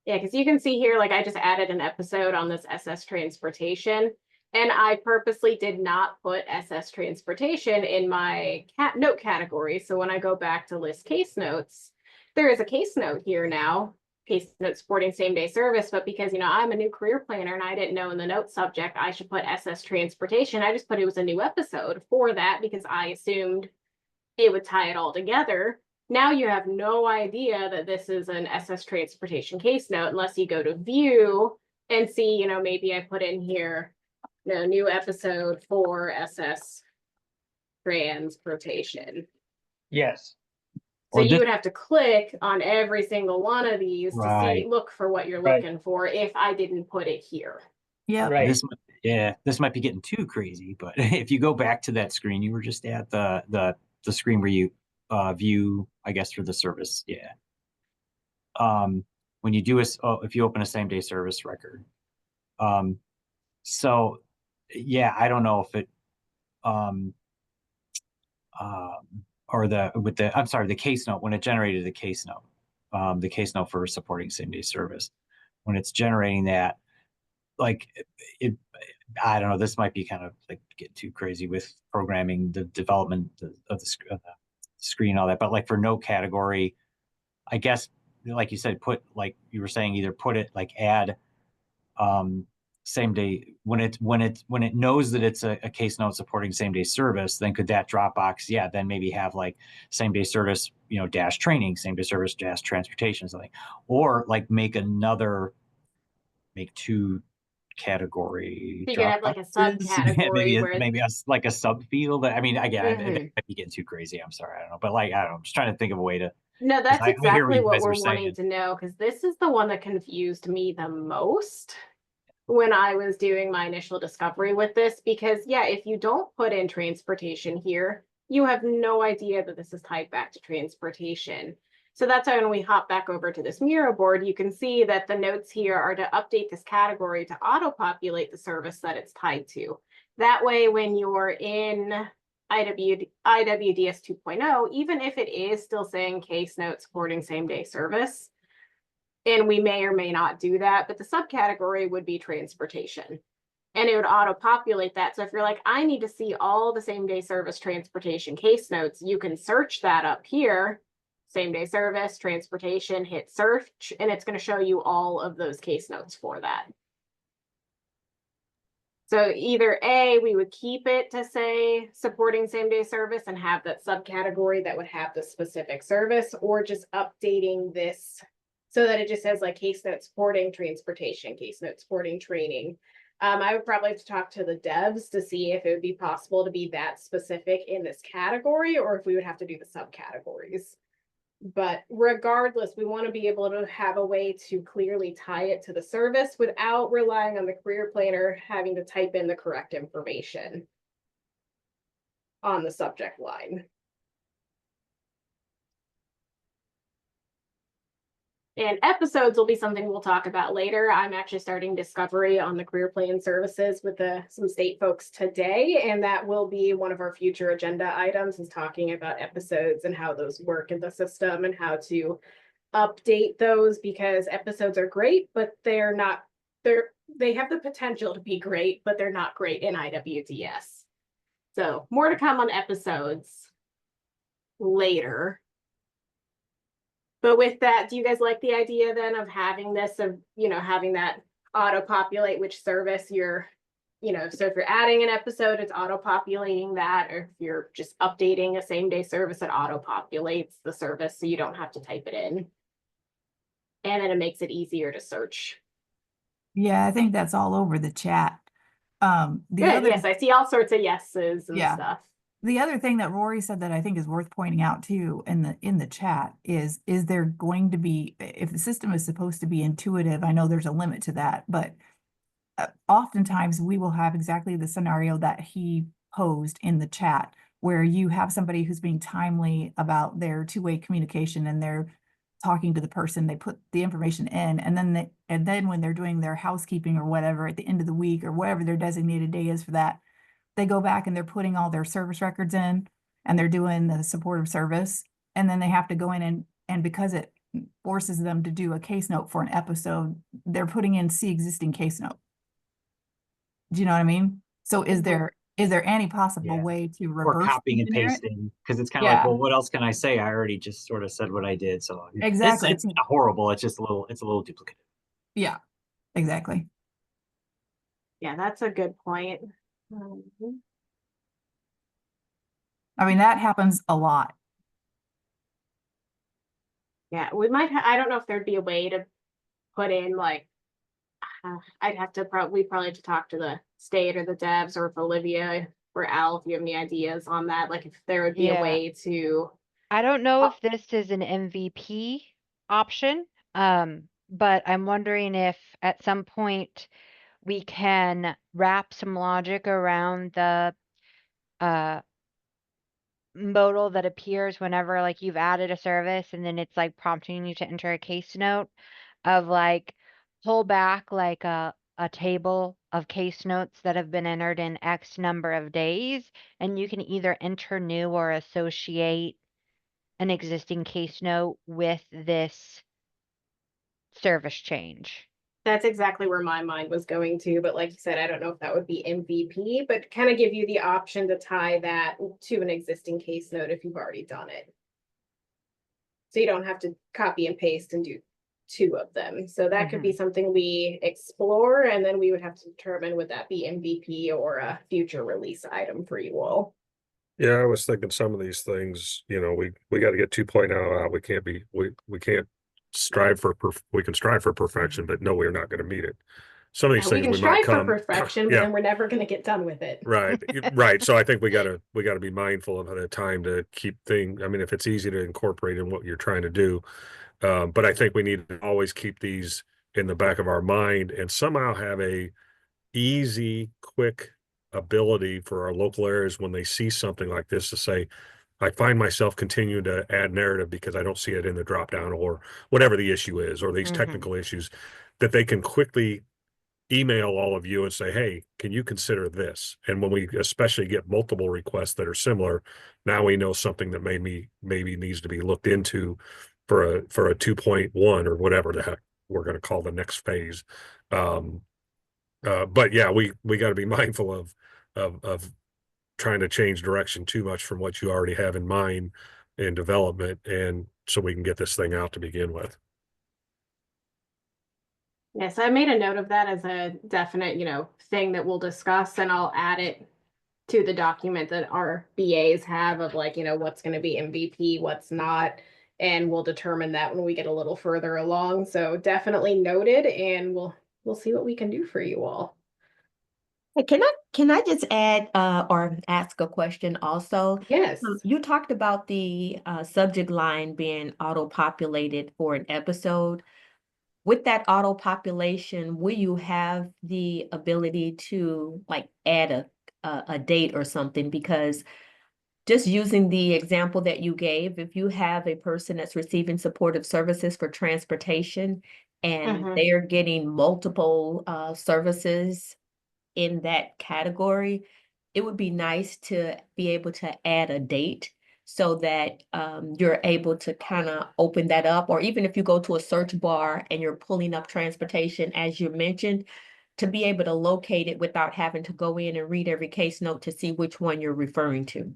Yeah, because you can see here, like I just added an episode on this SS transportation, and I purposely did not put SS transportation in my note category. So when I go back to list case notes, there is a case note here now, case note supporting same day service, but because, I'm a new career planner and I didn't know in the note subject I should put SS transportation, I just put it was a new episode for that because I assumed it would tie it all together. Now you have no idea that this is an SS transportation case note unless you go to view and see, maybe I put in here, new episode for SS transportation. Yes. So Or you this- would have to click on every single one of these to see, Right. look for what you're Right. looking for if I didn't put it here. Yeah. Right. This might be getting too crazy, but if you go back to that screen, you were just at the screen where you view, I guess, for the service. Yeah. When you do if you open a same day service record, so yeah, I don't know if it, or the case note, when it generated the case note for supporting same day service, when it's generating that, like I don't know, this might be kind of like get too crazy with programming, the development of the screen and all that, but like for no category, I guess, like you said, like you were saying, either put it like add same day when it knows that it's a case note supporting same day service, then could that Dropbox, then maybe have like same day service, dash training, same day service dash transportation, something, or like make two category. So you could have like a subcategory maybe like a subfield. I mean, again, Mhm. that might be getting too crazy. I'm sorry, I don't know, but like I don't know. I'm just trying to think of a way to. No, that's I hear exactly you what guys we're were saying. wanting to know, because this is the one that confused me the most when I was doing my initial discovery with this, because if you don't put in transportation here, you have no idea that this is tied back to transportation. So that's why when we hop back over to this Miro board, you can see that the notes here are to update this category to auto-populate the service that it's tied to. That way, when you're in IWDS 2.0, even if it is still saying case note supporting same day service, and we may or may not do that, but the subcategory would be transportation. And it would auto-populate that. So if you're like, I need to see all the same day service transportation case notes, you can search that up here, same day service, transportation, hit search, and it's going to show you all of those case notes for that. So either A, we would keep it to say supporting same day service and have that subcategory that would have the specific service, or just updating this so that it just says like case note supporting transportation, case note supporting training. I would probably have to talk to the devs to see if it would be possible to be that specific in this category, or if we would have to do the subcategories. But regardless, we want to be able to have a way to clearly tie it to the service without relying on the career planner having to type in the correct information on the subject line. And episodes will be something we'll talk about later. I'm actually starting discovery on the career plan services with some state folks today, and that will be one of our future agenda items, is talking about episodes and how those work in the system and how to update those, because episodes are great, but they have the potential to be great, but they're not great in IWDS. So more to come on episodes later. But with that, do you guys like the idea then of having this, of, having that auto-populate which service you're, so if you're adding an episode, it's auto-populating that, or if you're just updating a same-day service, it auto-populates the service so you don't have to type it in. And then it makes it easier to search. Yeah, I think that's all over the chat. Yes, I see all sorts of yeses and stuff. The other thing that Rory said that I think is worth pointing out too in the chat is there going to be, if the system is supposed to be intuitive, I know there's a limit to that, but oftentimes we will have exactly the scenario that he posed in the chat, where you have somebody who's being timely about their two-way communication and they're talking to the person, they put the information in, and then when they're doing their housekeeping or whatever at the end of the week or whatever their designated day is for that, they go back and they're putting all their service records in and they're doing the supportive service. And then they have to go in and because it forces them to do a case note for an episode, they're putting in see existing case note. Do you know what I mean? So is there any possible way to Or reverse copying and engineer it? pasting, because it's kind of like, well, what else can I say? I already just sort of said what I did. So Exactly. it's not horrible. It's just it's a little duplicative. Yeah, exactly. Yeah, that's a good point. I mean, that happens a lot. Yeah, we might. I don't know if there'd be a way to put in like. I'd have to probably have to talk to the state or the devs, or if Olivia or Al, if you have any ideas on that, like if there would be a way to. I don't know if this is an MVP option, but I'm wondering if at some point we can wrap some logic around the modal that appears whenever like you've added a service and then it's like prompting you to enter a case note, of like pull back like a table of case notes that have been entered in X number of days, and you can either enter new or associate an existing case note with this service change. That's exactly where my mind was going to, but like you said, I don't know if that would be MVP, but kind of give you the option to tie that to an existing case note if you've already done it. So you don't have to copy and paste and do two of them. So that could be something we explore, and then we would have to determine, would that be MVP or a future release item for you all? Yeah, I was thinking some of these things, we got to get 2.0 out. We can't strive for we can strive for perfection, but no, we're not going to meet it. Some of these we things can we might strive for come perfection, but then we're never going to get done with it. Right. Right. So I think we gotta be mindful of the time to keep things. I mean, if it's easy to incorporate in what you're trying to do, but I think we need to always keep these in the back of our mind and somehow have a easy, quick ability for our local areas when they see something like this to say, I find myself continuing to add narrative because I don't see it in the drop down or whatever the issue is, or these technical issues, that they can quickly email all of you and say, hey, can you consider this? And when we especially get multiple requests that are similar, now we know something that maybe needs to be looked into for a 2.1 or whatever the heck we're going to call the next phase. But yeah, we got to be mindful of trying to change direction too much from what you already have in mind in development, and so we can get this thing out to begin with. Yes, I made a note of that as a definite, thing that we'll discuss, and I'll add it to the document that our BAs have of like, what's going to be MVP, what's not, and we'll determine that when we get a little further along. So definitely noted, and we'll see what we can do for you all. Hey, can I just add or ask a question also? Yes. You talked about the subject line being auto-populated for an episode. With that auto population, will you have the ability to like add a date or something? Because just using the example that you gave, if you have a person that's receiving supportive services for transportation and Mhm. they are getting multiple services in that category, it would be nice to be able to add a date so that you're able to kind of open that up. Or even if you go to a search bar and you're pulling up transportation, as you mentioned, to be able to locate it without having to go in and read every case note to see which one you're referring to.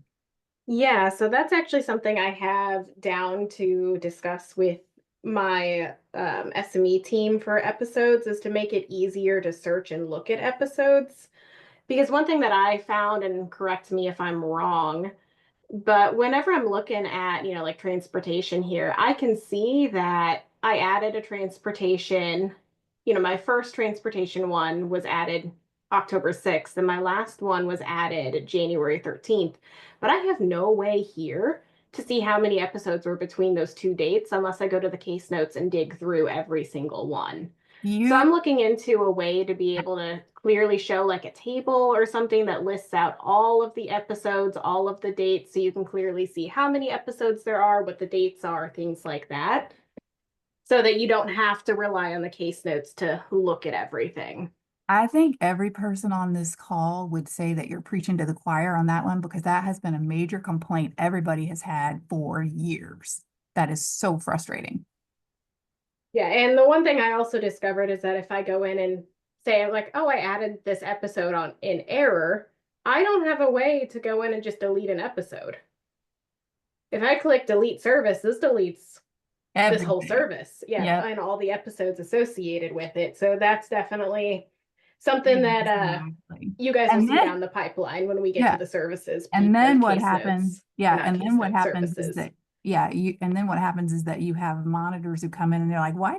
Yeah, so that's actually something I have down to discuss with my SME team for episodes, is to make it easier to search and look at episodes. Because one thing that I found, and correct me if I'm wrong, but whenever I'm looking at, like transportation here, I can see that I added a transportation, my first transportation one was added October 6th, and my last one was added January 13th. But I have no way here to see how many episodes were between those two dates unless I go to the case notes and dig through every single one. So I'm looking into a way to be able to clearly show like a table or something that lists out all of the episodes, all of the dates, so you can clearly see how many episodes there are, what the dates are, things like that, so that you don't have to rely on the case notes to look at everything. I think every person on this call would say that you're preaching to the choir on that one, because that has been a major complaint everybody has had for years. That is so frustrating. Yeah, and the one thing I also discovered is that if I go in and say like, oh, I added this episode on in error, I don't have a way to go in and just delete an episode. If I click delete service, this deletes this whole Everything. service. Yeah, Yep. and all the episodes associated with it. So that's definitely something that Exactly. you guys will And see then- down the pipeline when we get Yeah. to the services. And then what case happens, notes, yeah, not and case then what notes, happens is services. that, and then what happens is that you have monitors who come in and they're like, why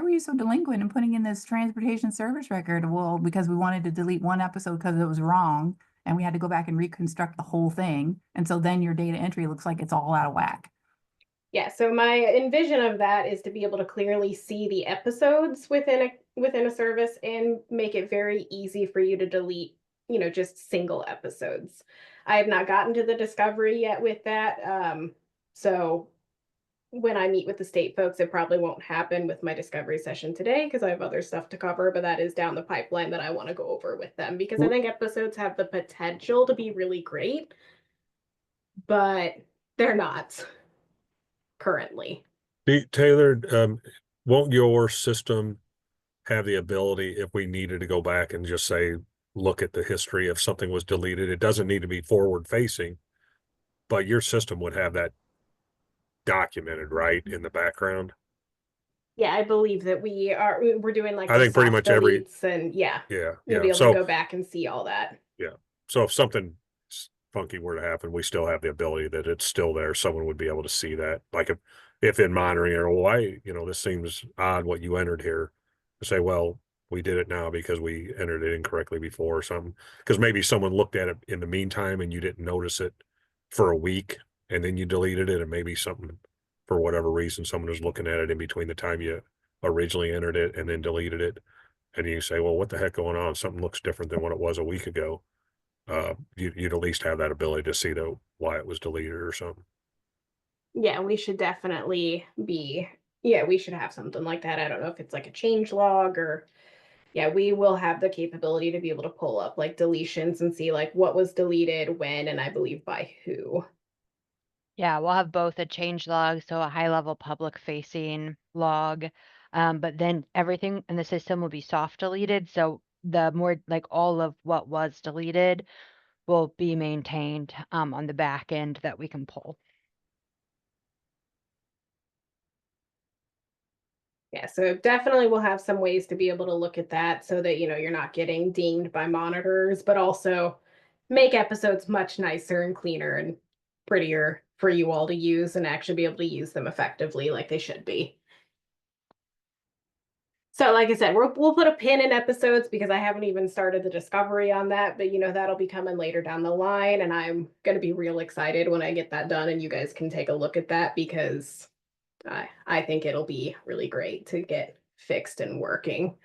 were you so delinquent in putting in this transportation service record? Well, because we wanted to delete one episode because it was wrong and we had to go back and reconstruct the whole thing. And so then your data entry looks like it's all out of whack. Yeah, so my envision of that is to be able to clearly see the episodes within a service and make it very easy for you to delete, just single episodes. I have not gotten to the discovery yet with that. So when I meet with the state folks, it probably won't happen with my discovery session today because I have other stuff to cover, but that is down the pipeline that I want to go over with them, because I think episodes have the potential to be really great, but they're not currently. Taylor, won't your system have the ability, if we needed to go back and just say, look at the history if something was deleted? It doesn't need to be forward facing, but your system would have that documented, right, in the background. Yeah, I believe that we're doing like I the think pretty soft much every, deletes, and yeah, you'll yeah. be able to So, go back and see all that. yeah. So if something funky were to happen, we still have the ability that it's still there. Someone would be able to see that. Like if in monitoring or why, this seems odd what you entered here, to say, well, we did it now because we entered it incorrectly before or something. Because maybe someone looked at it in the meantime and you didn't notice it for a week and then you deleted it, and maybe something, for whatever reason, someone was looking at it in between the time you originally entered it and then deleted it. And you say, well, what the heck going on? Something looks different than what it was a week ago. You'd at least have that ability to see why it was deleted or something. Yeah, we should definitely we should have something like that. I don't know if it's like a change log or, yeah, we will have the capability to be able to pull up like deletions and see like what was deleted when, and I believe by who. Yeah, we'll have both a change log, so a high level public facing log. But then everything in the system will be soft deleted. So the more like all of what was deleted will be maintained on the back end that we can pull. Yeah, so definitely we'll have some ways to be able to look at that so that, you're not getting dinged by monitors, but also make episodes much nicer and cleaner and prettier for you all to use and actually be able to use them effectively like they should be. So like I said, we'll put a pin in episodes because I haven't even started the discovery on that, but that'll be coming later down the line, and I'm going to be real excited when I get that done and you guys can take a look at that, because I think it'll be really great to get fixed and working.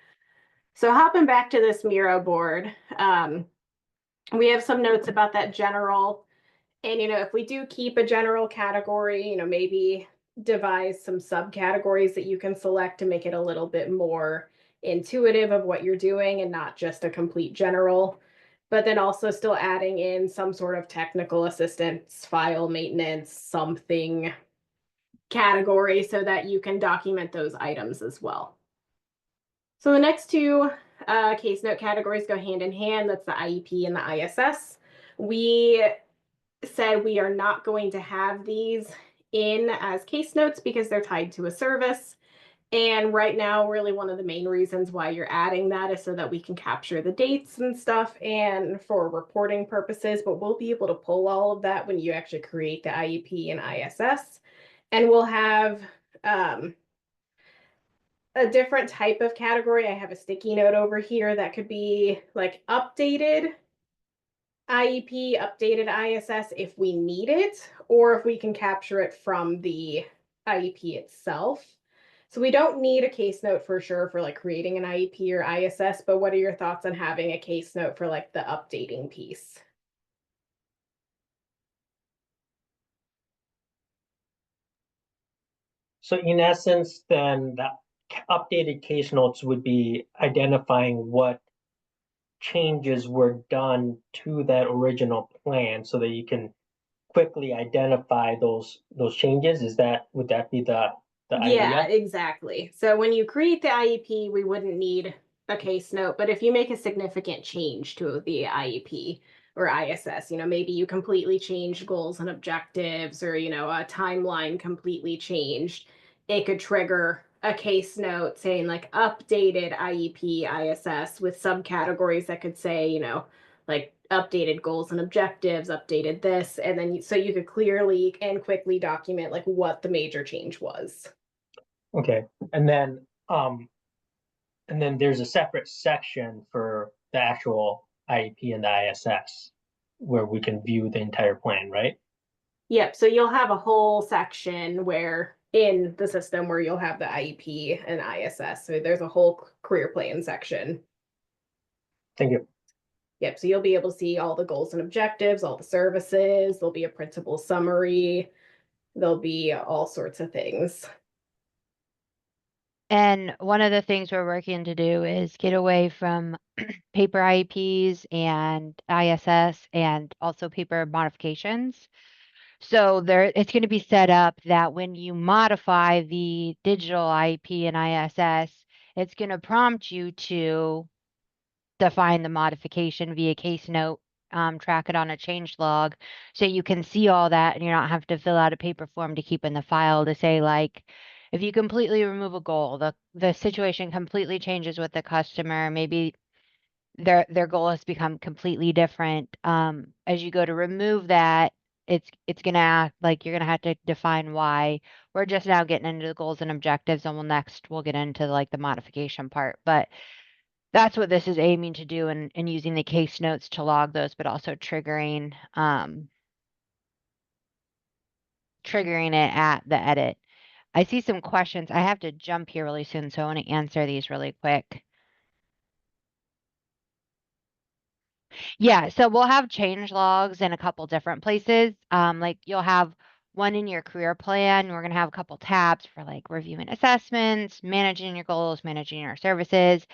So hopping back to this Miro board, we have some notes about that general And, if we do keep a general category, maybe devise some subcategories that you can select to make it a little bit more intuitive of what you're doing and not just a complete general. But then also still adding in some sort of technical assistance, file maintenance, something category so that you can document those items as well. So the next two case note categories go hand in hand. That's the IEP and the ISS. We said we are not going to have these in as case notes because they're tied to a service. And right now, really one of the main reasons why you're adding that is so that we can capture the dates and stuff and for reporting purposes, but we'll be able to pull all of that when you actually create the IEP and ISS. And we'll have a different type of category. I have a sticky note over here that could be like updated IEP, updated ISS if we need it, or if we can capture it from the IEP itself. So we don't need a case note for sure for like creating an IEP or ISS, but what are your thoughts on having a case note for like the updating piece? So in essence, then the updated case notes would be identifying what changes were done to that original plan so that you can quickly identify those changes. Would that be the Yeah, idea? exactly. So when you create the IEP, we wouldn't need a case note, but if you make a significant change to the IEP or ISS, maybe you completely changed goals and objectives or, a timeline completely changed, it could trigger a case note saying like updated IEP, ISS with subcategories that could say, like updated goals and objectives, updated this, and then so you could clearly and quickly document like what the major change was. Okay, and then there's a separate section for the actual IEP and the ISS where we can view the entire plan, right? Yep, so you'll have a whole section where in the system where you'll have the IEP and ISS. So there's a whole career plan section. Thank you. Yep, so you'll be able to see all the goals and objectives, all the services, there'll be a principal summary, there'll be all sorts of things. And one of the things we're working to do is get away from paper IEPs and ISS and also paper modifications. So it's going to be set up that when you modify the digital IEP and ISS, it's going to prompt you to define the modification via case note, track it on a change log, so you can see all that and you don't have to fill out a paper form to keep in the file to say like, if you completely remove a goal, the situation completely changes with the customer. Maybe their goal has become completely different. As you go to remove that, it's gonna act like you're gonna have to define why. We're just now getting into the goals and objectives, and we'll get into like the modification part. But that's what this is aiming to do, and using the case notes to log those, but also triggering it at the edit. I see some questions. I have to jump here really soon, so I want to answer these really quick. Yeah, so we'll have change logs in a couple different places. Like you'll have one in your career plan. We're going to have a couple tabs for like reviewing assessments, managing your goals, managing your services,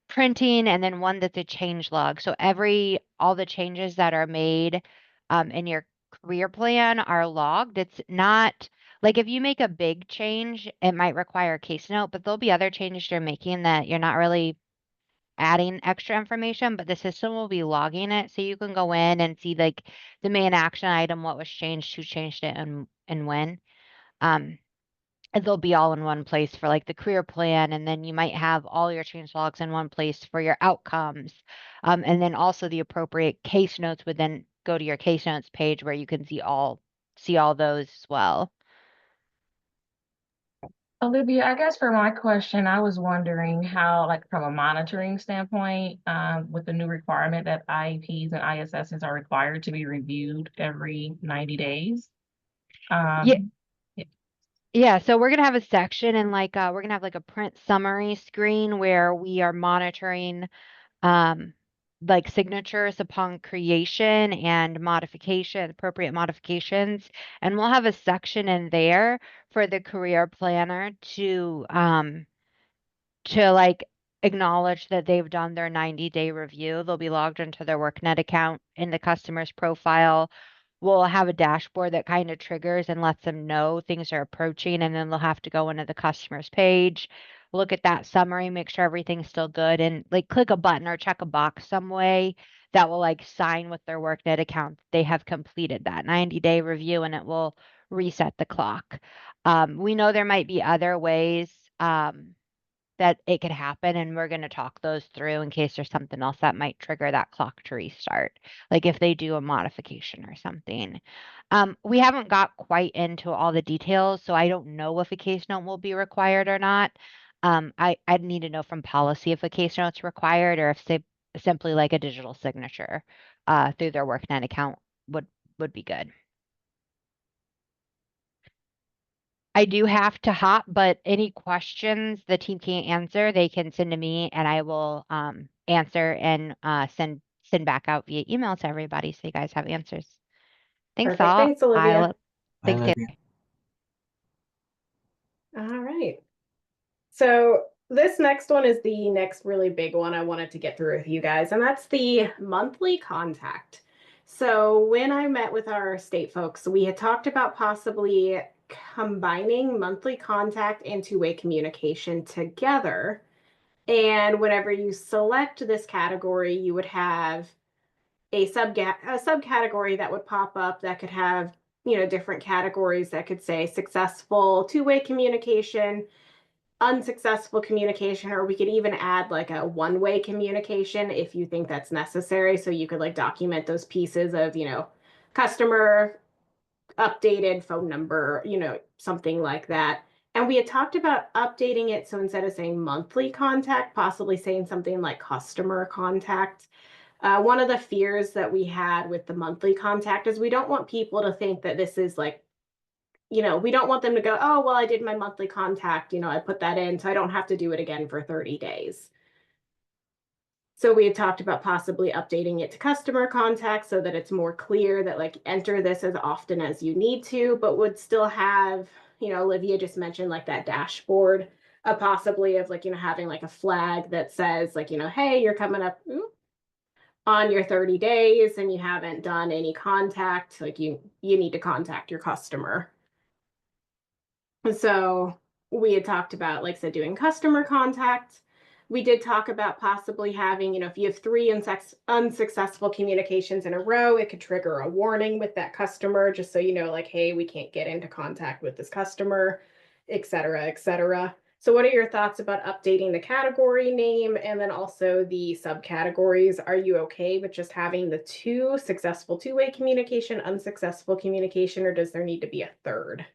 printing, and then one that's a change log. So all the changes that are made in your career plan are logged. It's not like if you make a big change, it might require a case note, but there'll be other changes you're making that you're not really adding extra information, but the system will be logging it. So you can go in and see like the main action item, what was changed, who changed it, and when. Um, and they'll be all in one place for like the career plan, and then you might have all your change logs in one place for your outcomes. And then also the appropriate case notes would then go to your case notes page where you can see all those as well. Olivia, I guess for my question, I was wondering how, like from a monitoring standpoint, with the new requirement that IEPs and ISSs are required to be reviewed every 90 days. Yeah. Yeah, so we're gonna have a section and like we're gonna have like a print summary screen where we are monitoring like signatures upon creation and modification, appropriate modifications. And we'll have a section in there for the career planner to like acknowledge that they've done their 90-day review. They'll be logged into their worknet account in the customer's profile. We'll have a dashboard that kind of triggers and lets them know things are approaching, and then they'll have to go into the customer's page, look at that summary, make sure everything's still good, and like click a button or check a box some way that will like sign with their worknet account they have completed that 90-day review, and it will reset the clock. We know there might be other ways that it could happen, and we're going to talk those through in case there's something else that might trigger that clock to restart, like if they do a modification or something. We haven't got quite into all the details, so I don't know if a case note will be required or not. I'd need to know from policy if a case note's required or if simply like a digital signature through their worknet account would be good. I do have to hop, but any questions the team can't answer, they can send to me and I will answer and send back out via email to everybody so you guys have answers. Thanks Perfect. all. Thanks, Olivia. Thanks, Olivia. Taylor. All right. So this next one is the next really big one I wanted to get through with you guys, and that's the monthly contact. So when I met with our state folks, we had talked about possibly combining monthly contact and two-way communication together. And whenever you select this category, you would have a subcategory that would pop up that could have, different categories that could say successful two-way communication, unsuccessful communication, or we could even add like a one-way communication if you think that's necessary. So you could like document those pieces of, customer updated phone number, something like that. And we had talked about updating it. So instead of saying monthly contact, possibly saying something like customer contact. One of the fears that we had with the monthly contact is we don't want people to think that this is like, we don't want them to go, oh, well, I did my monthly contact, I put that in, so I don't have to do it again for 30 days. So we had talked about possibly updating it to customer contact so that it's more clear that like enter this as often as you need to, but would still have, Olivia just mentioned like that dashboard, possibly of like, having like a flag that says like, hey, you're coming up on your 30 days and you haven't done any contact, like you need to contact your customer. So we had talked about, like I said, doing customer contact. We did talk about possibly having, if you have 3 unsuccessful communications in a row, it could trigger a warning with that customer, just so you know, like, hey, we can't get into contact with this customer, et cetera, et cetera. So what are your thoughts about updating the category name and then also the subcategories? Are you okay with just having the 2 successful two-way communication, unsuccessful communication, or does there need to be a third?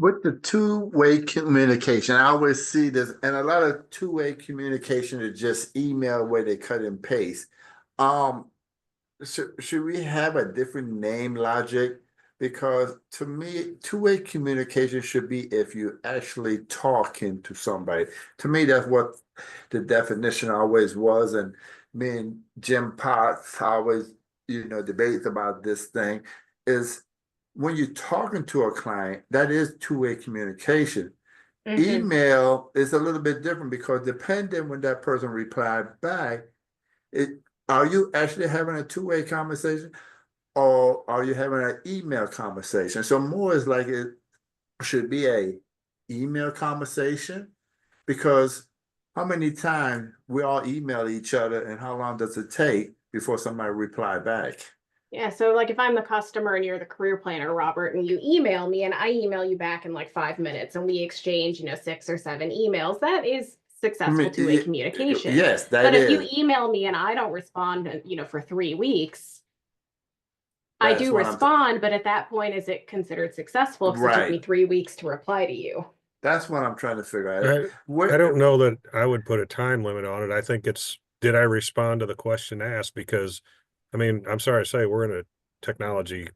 With the two-way communication, I always see this, and a lot of two-way communication is just email where they cut and paste. Should we have a different name logic? Because to me, two-way communication should be if you're actually talking to somebody. To me, that's what the definition always was. And me and Jim Potts always, debates about this thing is when you're talking to a client, that is two-way communication. Mm-hmm. Email is a little bit different because depending when that person replied back, are you actually having a two-way conversation or are you having an email conversation? So more is like it should be a email conversation because how many times we all email each other and how long does it take before somebody reply back? Yeah, so like if I'm the customer and you're the career planner, Robert, and you email me and I email you back in like 5 minutes and we exchange, 6 or 7 emails, that is successful two-way communication. Yes, that but if is. you email me and I don't respond, for 3 weeks, I That's do what I'm respond, but at that point, is it considered successful? Because it took me Right. 3 weeks to reply to you. That's what I'm trying to figure out. I don't know that I would put a time limit on it. I think it's, did I respond to the question asked? Because, I mean, I'm sorry to say, we're in a technology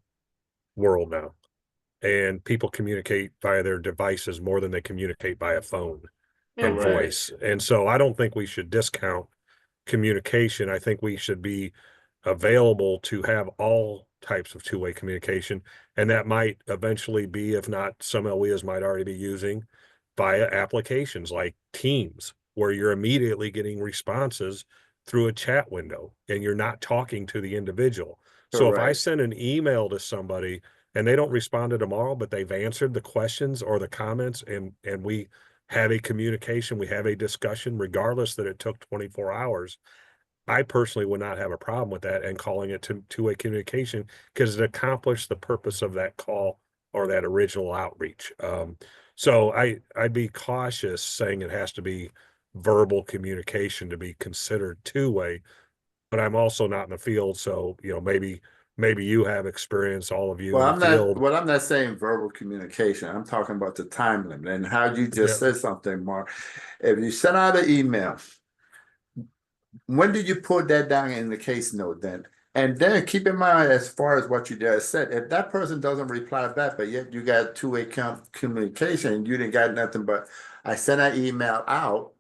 world now, and people communicate via their devices more than they communicate by a phone. and Mhm. voice. And so I don't think we should discount communication. I think we should be available to have all types of two-way communication. And that might eventually be, if not some LEAs might already be using via applications like Teams, where you're immediately getting responses through a chat window and you're not talking to the individual. So if I Correct. send an email to somebody and they don't respond to tomorrow, but they've answered the questions or the comments and we have a communication, we have a discussion, regardless that it took 24 hours, I personally would not have a problem with that and calling it two-way communication because it accomplished the purpose of that call or that original outreach. So I'd be cautious saying it has to be verbal communication to be considered two-way, but I'm also not in the field, so maybe you have experience, all of you Well, in the field. I'm not saying verbal communication. I'm talking about the time limit and how you just Yeah. said something, Mark. If you send out an email, when did you put that down in the case note then? And then keep in mind, as far as what you just said, if that person doesn't reply back, but yet you got two-way communication, and you didn't got nothing but I sent an email out.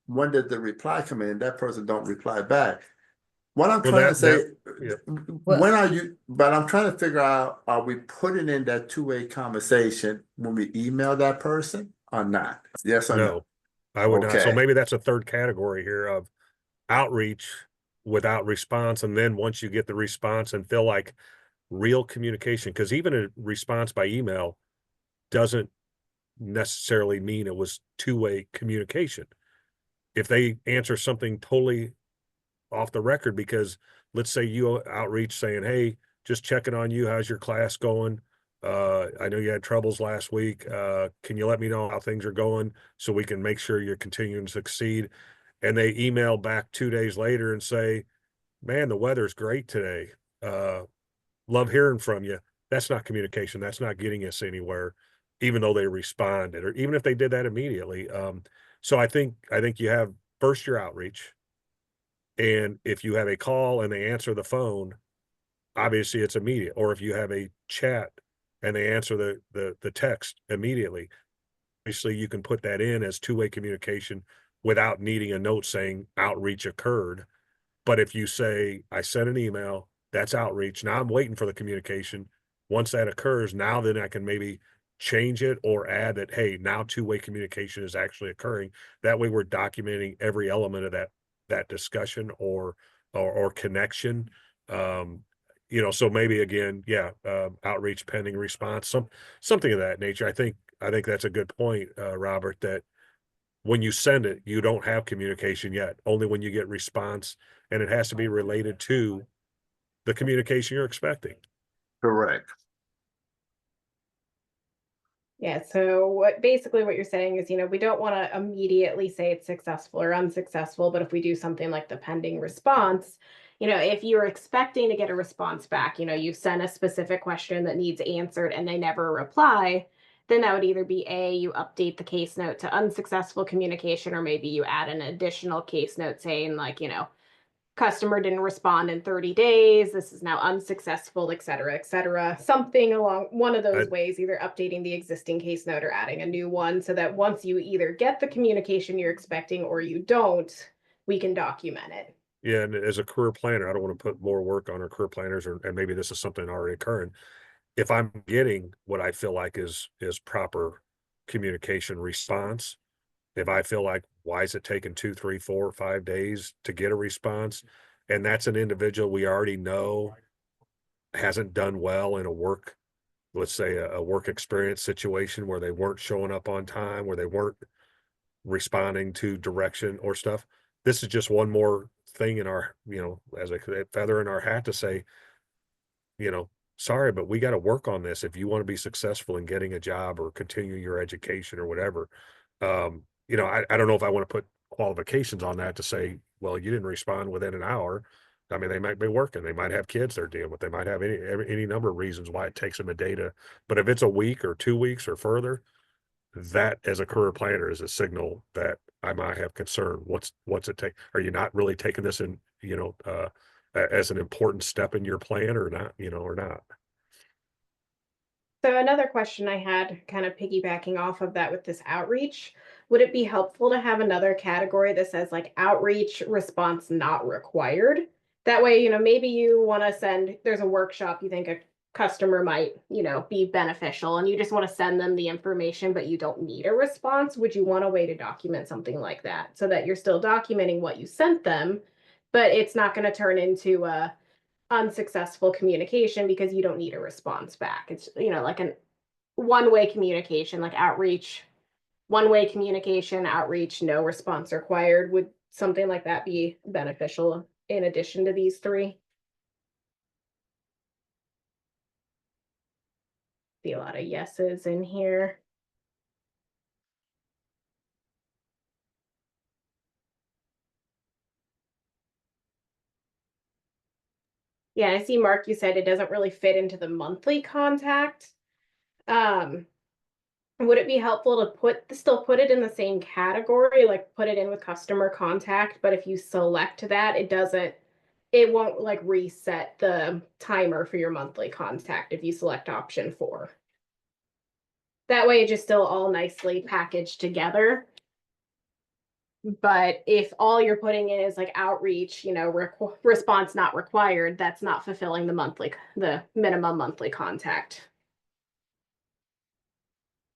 When did the reply come in? That person don't reply back. What I'm Well, trying to say, yeah. when are you, but I'm trying to figure out, are we putting in that two-way conversation when we email that person or not? Yes or no? No, I would not. So Okay. maybe that's a third category here of outreach without response. And then once you get the response and feel like real communication, because even a response by email doesn't necessarily mean it was two-way communication. If they answer something totally off the record, because let's say you outreach saying, hey, just checking on you, how's your class going? I know you had troubles last week. Can you let me know how things are going so we can make sure you're continuing to succeed? And they email back 2 days later and say, man, the weather's great today. Love hearing from you. That's not communication. That's not getting us anywhere, even though they responded, or even if they did that immediately. So I think you have first your outreach, and if you have a call and they answer the phone, obviously it's immediate. Or if you have a chat and they answer the text immediately, obviously you can put that in as two-way communication without needing a note saying outreach occurred. But if you say, I sent an email, that's outreach. Now I'm waiting for the communication. Once that occurs, now then I can maybe change it or add that, hey, now two-way communication is actually occurring. That way we're documenting every element of that discussion or connection. Um, so maybe again, yeah, outreach pending response, something of that nature. I think that's a good point, Robert, that when you send it, you don't have communication yet, only when you get response, and it has to be related to the communication you're expecting. Correct. Yeah, so what you're saying is, we don't want to immediately say it's successful or unsuccessful, but if we do something like the pending response, if you're expecting to get a response back, you've sent a specific question that needs answered and they never reply, then that would either be you update the case note to unsuccessful communication, or maybe you add an additional case note saying like, customer didn't respond in 30 days. This is now unsuccessful, et cetera, et cetera. Something along one of those ways, either updating the existing case note or adding a new one, so that once you either get the communication you're expecting or you don't, we can document it. Yeah, and as a career planner, I don't want to put more work on our career planners, and maybe this is something already occurring. If I'm getting what I feel like is proper communication response, if I feel like, why is it taking 2, 3, 4, 5 days to get a response? And that's an individual we already know hasn't done well in let's say a work experience situation where they weren't showing up on time, where they weren't responding to direction or stuff. This is just one more thing in our, as a feather in our hat to say, you know, sorry, but we got to work on this if you want to be successful in getting a job or continue your education or whatever. I don't know if I want to put qualifications on that to say, well, you didn't respond within an hour. I mean, they might be working, they might have kids they're dealing with, they might have any number of reasons why it takes them a day to, but if it's a week or 2 weeks or further, that as a career planner is a signal that I might have concern. What's it take? Are you not really taking this in, as an important step in your plan or not, or not? So another question I had, kind of piggybacking off of that with this outreach, would it be helpful to have another category that says like outreach response not required? That way, maybe you want to there's a workshop you think a customer might, be beneficial and you just want to send them the information, but you don't need a response. Would you want a way to document something like that so that you're still documenting what you sent them, but it's not going to turn into a unsuccessful communication because you don't need a response back? It's, like an one-way communication, like outreach, one-way communication, outreach, no response required. Would something like that be beneficial in addition to these three? See a lot of yeses in here. Yeah, I see, Mark, you said it doesn't really fit into the monthly contact. Would it be helpful to still put it in the same category, like put it in with customer contact, but if you select that, it won't like reset the timer for your monthly contact if you select option 4. That way it just still all nicely packaged together. But if all you're putting in is like outreach, response not required, that's not fulfilling the minimum monthly contact.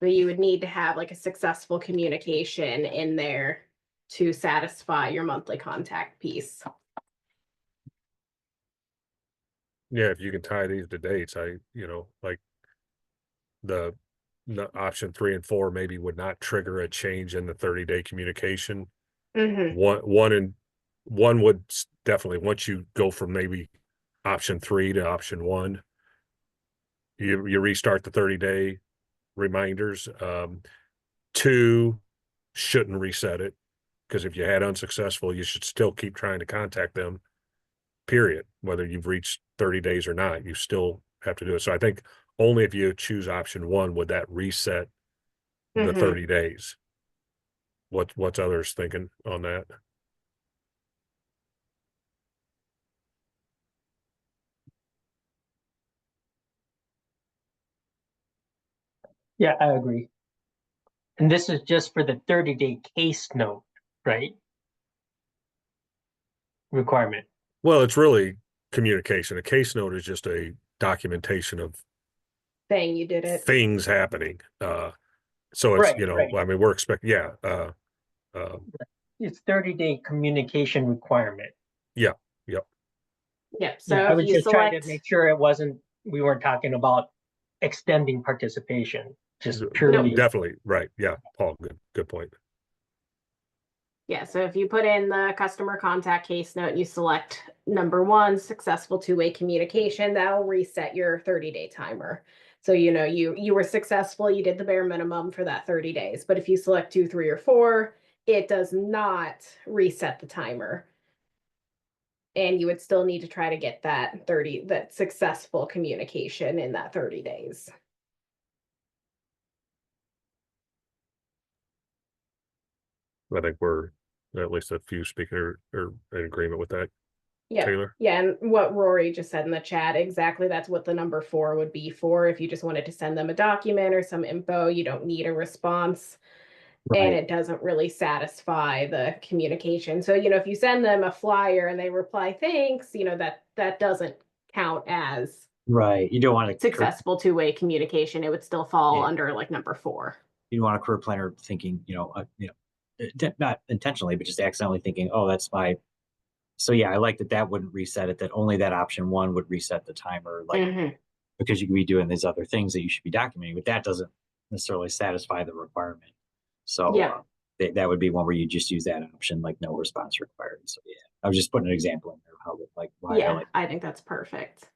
But you would need to have like a successful communication in there to satisfy your monthly contact piece. Yeah, if you can tie these to dates, like the option 3 and 4 maybe would not trigger a change in the 30-day communication. Mm-hmm. One would definitely, once you go from maybe option 3 to option 1, you restart the 30-day reminders. 2 shouldn't reset it, because if you had unsuccessful, you should still keep trying to contact them, period. Whether you've reached 30 days or not, you still have to do it. So I think only if you choose option 1 would that reset the 30 days. What's others thinking on that? Yeah, I agree. And this is just for the 30-day case note, right? Requirement. Well, it's really communication. A case note is just a documentation of Saying you did it. things happening. So it's, Right. I mean, we're expecting, It's 30-day communication requirement. Yep. Yep. So I if was you just trying select, to make sure we weren't talking about extending participation, just purely. Definitely. Right. Yeah. Paul, good point. yeah, so if you put in the customer contact case note, you select number 1, successful two-way communication, that'll reset your 30-day timer. So, you were successful, you did the bare minimum for that 30 days. But if you select 2, 3, or 4, it does not reset the timer. And you would still need to try to get that successful communication in that 30 days. I think we're at least a few speakers are in agreement with that. Yeah. Taylor? Yeah, and what Rory just said in the chat, exactly, that's what the number 4 would be for. If you just wanted to send them a document or some info, you don't need a response. And it doesn't really satisfy the communication. So, if you send them a flyer and they reply, thanks, that doesn't count as Right. You don't want to successful two-way communication. It would still fall under like number 4. You don't want a career planner thinking, not intentionally, but just accidentally thinking, oh, that's my. So yeah, I like that wouldn't reset it, that only that option 1 would reset the timer, like because you could be doing these other things that you should be documenting, but that doesn't necessarily satisfy the requirement. So that would be one where you just use that option, like no response required. So yeah, I was just putting an example in there of how why I think that's perfect.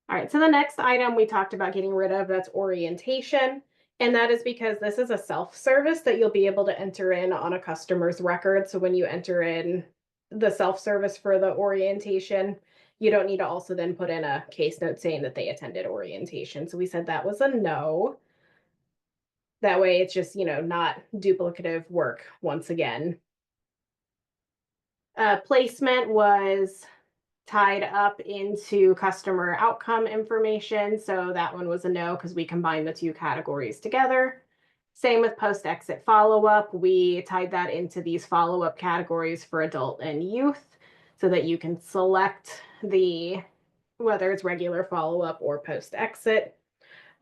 All right, so the next item we talked about getting rid of, that's orientation. And that is because this is a self-service that you'll be able to enter in on a customer's record. So when you enter in the self-service for the orientation, you don't need to also then put in a case note saying that they attended orientation. So we said that was a no. That way it's just, not duplicative work once again. Placement was tied up into customer outcome information. So that one was a no because we combined the 2 categories together. Same with post-exit follow-up. We tied that into these follow-up categories for adult and youth so that you can select whether it's regular follow-up or post-exit.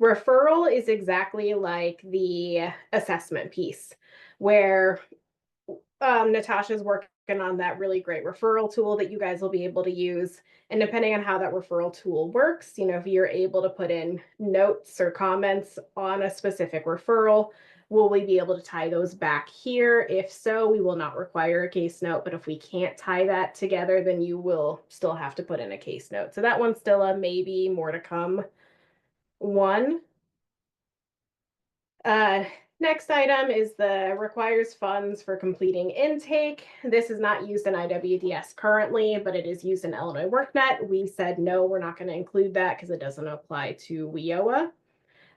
Referral is exactly like the assessment piece where Natasha's working on that really great referral tool that you guys will be able to use. And depending on how that referral tool works, if you're able to put in notes or comments on a specific referral, will we be able to tie those back here? If so, we will not require a case note, but if we can't tie that together, then you will still have to put in a case note. So that one's still a maybe, more to come one. Next item is the requires funds for completing intake. This is not used in IWDS currently, but it is used in Illinois WorkNet. We said, no, we're not going to include that because it doesn't apply to WIOA.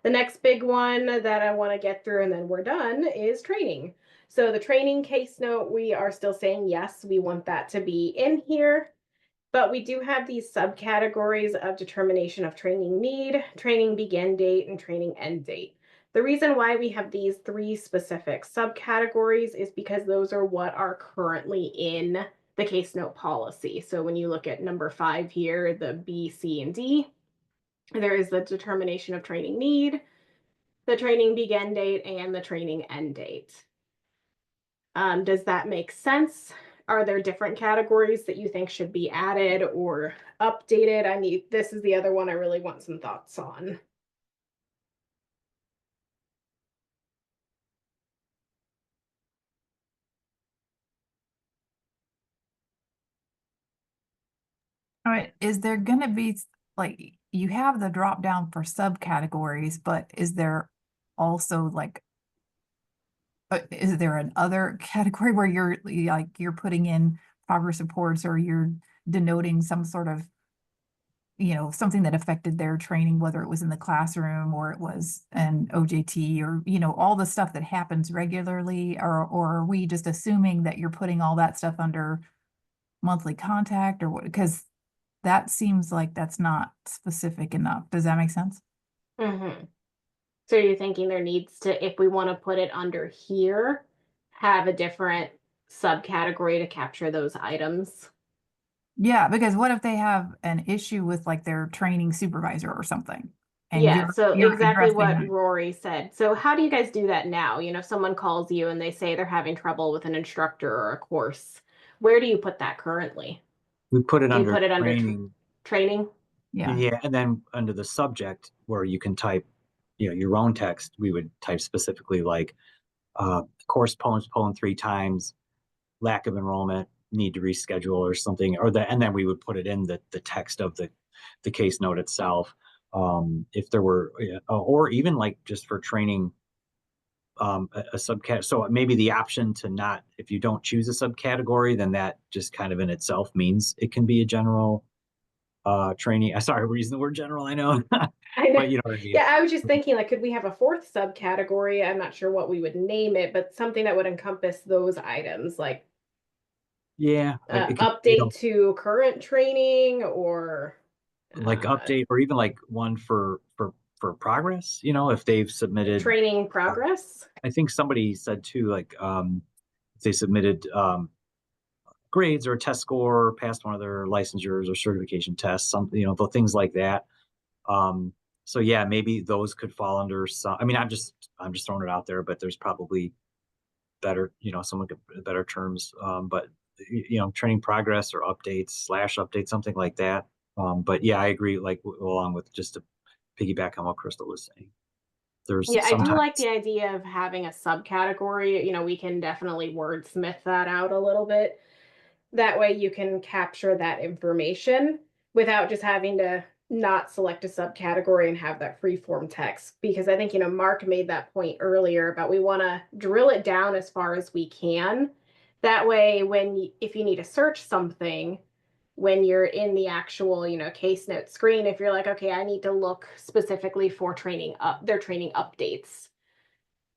The next big one that I want to get through and then we're done is training. So the training case note, we are still saying, yes, we want that to be in here. But we do have these subcategories of determination of training need, training begin date, and training end date. The reason why we have these 3 specific subcategories is because those are what are currently in the case note policy. So when you look at number 5 here, the B, C, and D, there is the determination of training need, the training begin date, and the training end date. Does that make sense? Are there different categories that you think should be added or updated? This is the other one I really want some thoughts on. All right, is there gonna be, like, you have the drop down for subcategories, but is there also is there another category where you're putting in progress reports or you're denoting some sort of, something that affected their training, whether it was in the classroom or it was an OJT or, all the stuff that happens regularly, or are we just assuming that you're putting all that stuff under monthly contact or what? Because that seems like that's not specific enough. Does that make sense? Mm-hmm. So you're thinking there needs to, if we want to put it under here, have a different subcategory to capture those items? Yeah, because what if they have an issue with like their training supervisor or something? And Yeah, so you're exactly addressing what that. Rory said. So how do you guys do that now? If someone calls you and they say they're having trouble with an instructor or a course, where do you put that currently? We put it Do you under put it under training. training? Yeah. Yeah, and then under the subject where you can type, your own text, we would type specifically like course postponed 3 times, lack of enrollment, need to reschedule or something, and then we would put it in the text of the case note itself. If there were, or even like just for training, a subcat. So maybe the option to not, if you don't choose a subcategory, then that just kind of in itself means it can be a general training. I sorry, we're using the word general, I know. I know. But you know what I mean. Yeah, I was just thinking, like, could we have a 4th subcategory? I'm not sure what we would name it, but something that would encompass those items, like Yeah, it could, update to current training or like update, or even like one for progress, if they've submitted training progress. I think somebody said too, like if they submitted grades or a test score, passed one of their licensures or certification tests, something, the things like that. So yeah, maybe those could fall under some. I mean, I'm just throwing it out there, but there's probably better, someone could better terms. But training progress or updates/update, something like that. But yeah, I agree. Like along with, just to piggyback on what Crystal was saying, there's Yeah, I do sometimes. like the idea of having a subcategory. We can definitely wordsmith that out a little bit. That way you can capture that information without just having to not select a subcategory and have that free form text. Because I think, Mark made that point earlier about we want to drill it down as far as we can. That way, if you need to search something, when you're in the actual, case note screen, if you're like, okay, I need to look specifically for their training updates,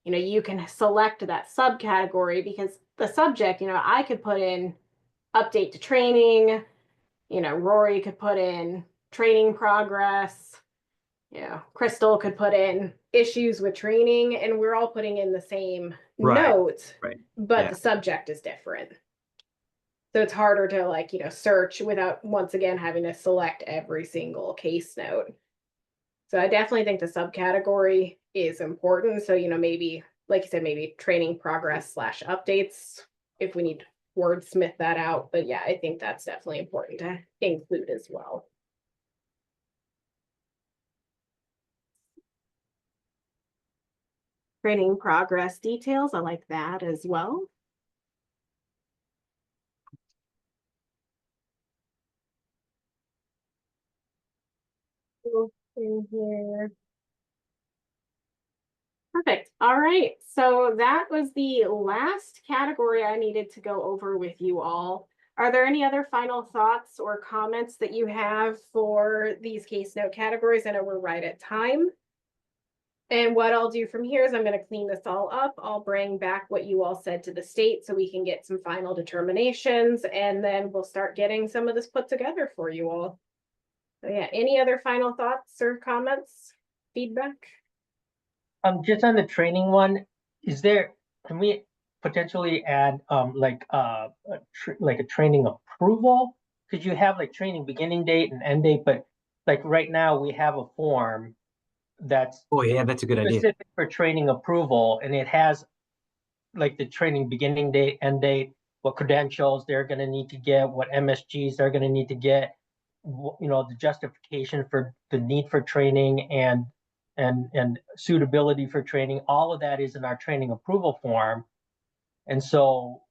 you can select that subcategory because the subject, I could put in update to training, Rory could put in training progress, Yeah, Crystal could put in issues with training, and we're all putting in the same Right, note, right, but yeah. the subject is different. So it's harder to like, search without once again having to select every single case note. So I definitely think the subcategory is important. So, maybe, like you said, maybe training progress / updates if we need to wordsmith that out. But yeah, I think that's definitely important to include as well. Training progress details, I like that as well. In here. Perfect. All right. So that was the last category I needed to go over with you all. Are there any other final thoughts or comments that you have for these case note categories? I know we're right at time. And what I'll do from here is I'm going to clean this all up. I'll bring back what you all said to the state so we can get some final determinations, and then we'll start getting some of this put together for you all. So yeah, any other final thoughts or comments, feedback? Just on the training one, can we potentially add like a training approval? Because you have like training beginning date and end date, but like right now we have a form that's Oh, yeah, that's a good idea. specific for training approval, and it has like the training beginning date, end date, what credentials they're going to need to get, what MSGs they're going to need to get, the justification for the need for training and suitability for training. All of that is in our training approval form. And so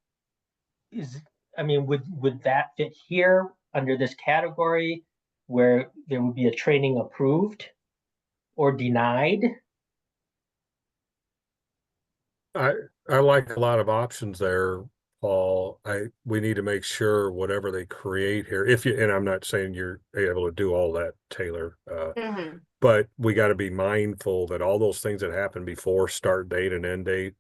would that fit here under this category where there would be a training approved or denied? I like a lot of options there, Paul. We need to make sure whatever they create here, and I'm not saying you're able to do all that, Taylor, but we got to be mindful that all those things that happen before start date and end date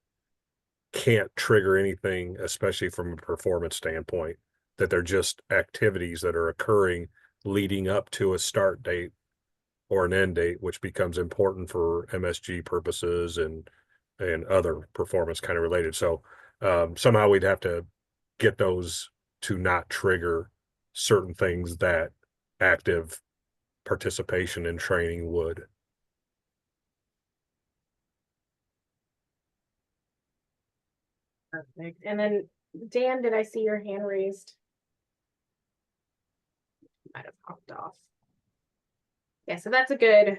can't trigger anything, especially from a performance standpoint, that they're just activities that are occurring leading up to a start date or an end date, which becomes important for MSG purposes and other performance kind of related. So somehow we'd have to get those to not trigger certain things that active participation in training would. Perfect. And then Dan, did I see your hand raised? Might have popped off. Yeah, so that's a good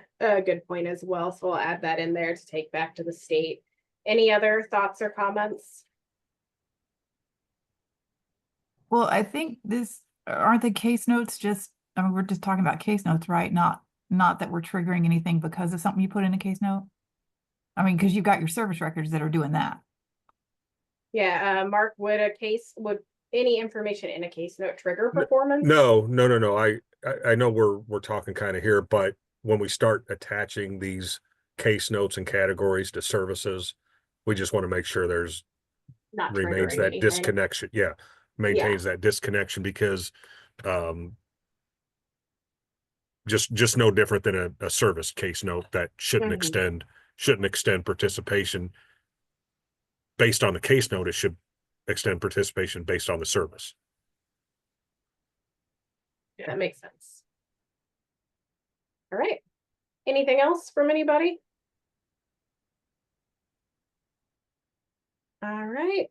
point as well. So we'll add that in there to take back to the state. Any other thoughts or comments? Well, I think aren't the case notes just, I mean, we're just talking about case notes, right? Not that we're triggering anything because of something you put in a case note. I mean, because you've got your service records that are doing that. Yeah, Mark, would any information in a case note trigger performance? No. I know we're talking kind of here, but when we start attaching these case notes and categories to services, we just want to make sure there's Not remains triggering that anything. disconnection. Yeah, maintains that disconnection because just no different than a service case note that shouldn't extend participation based on the case note. It should extend participation based on the service. Yeah, that makes sense. All right. Anything else from anybody? All right.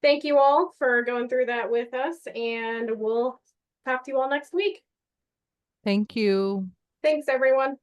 Thank you all for going through that with us, and we'll talk to you all next week. Thank you. Thanks, everyone.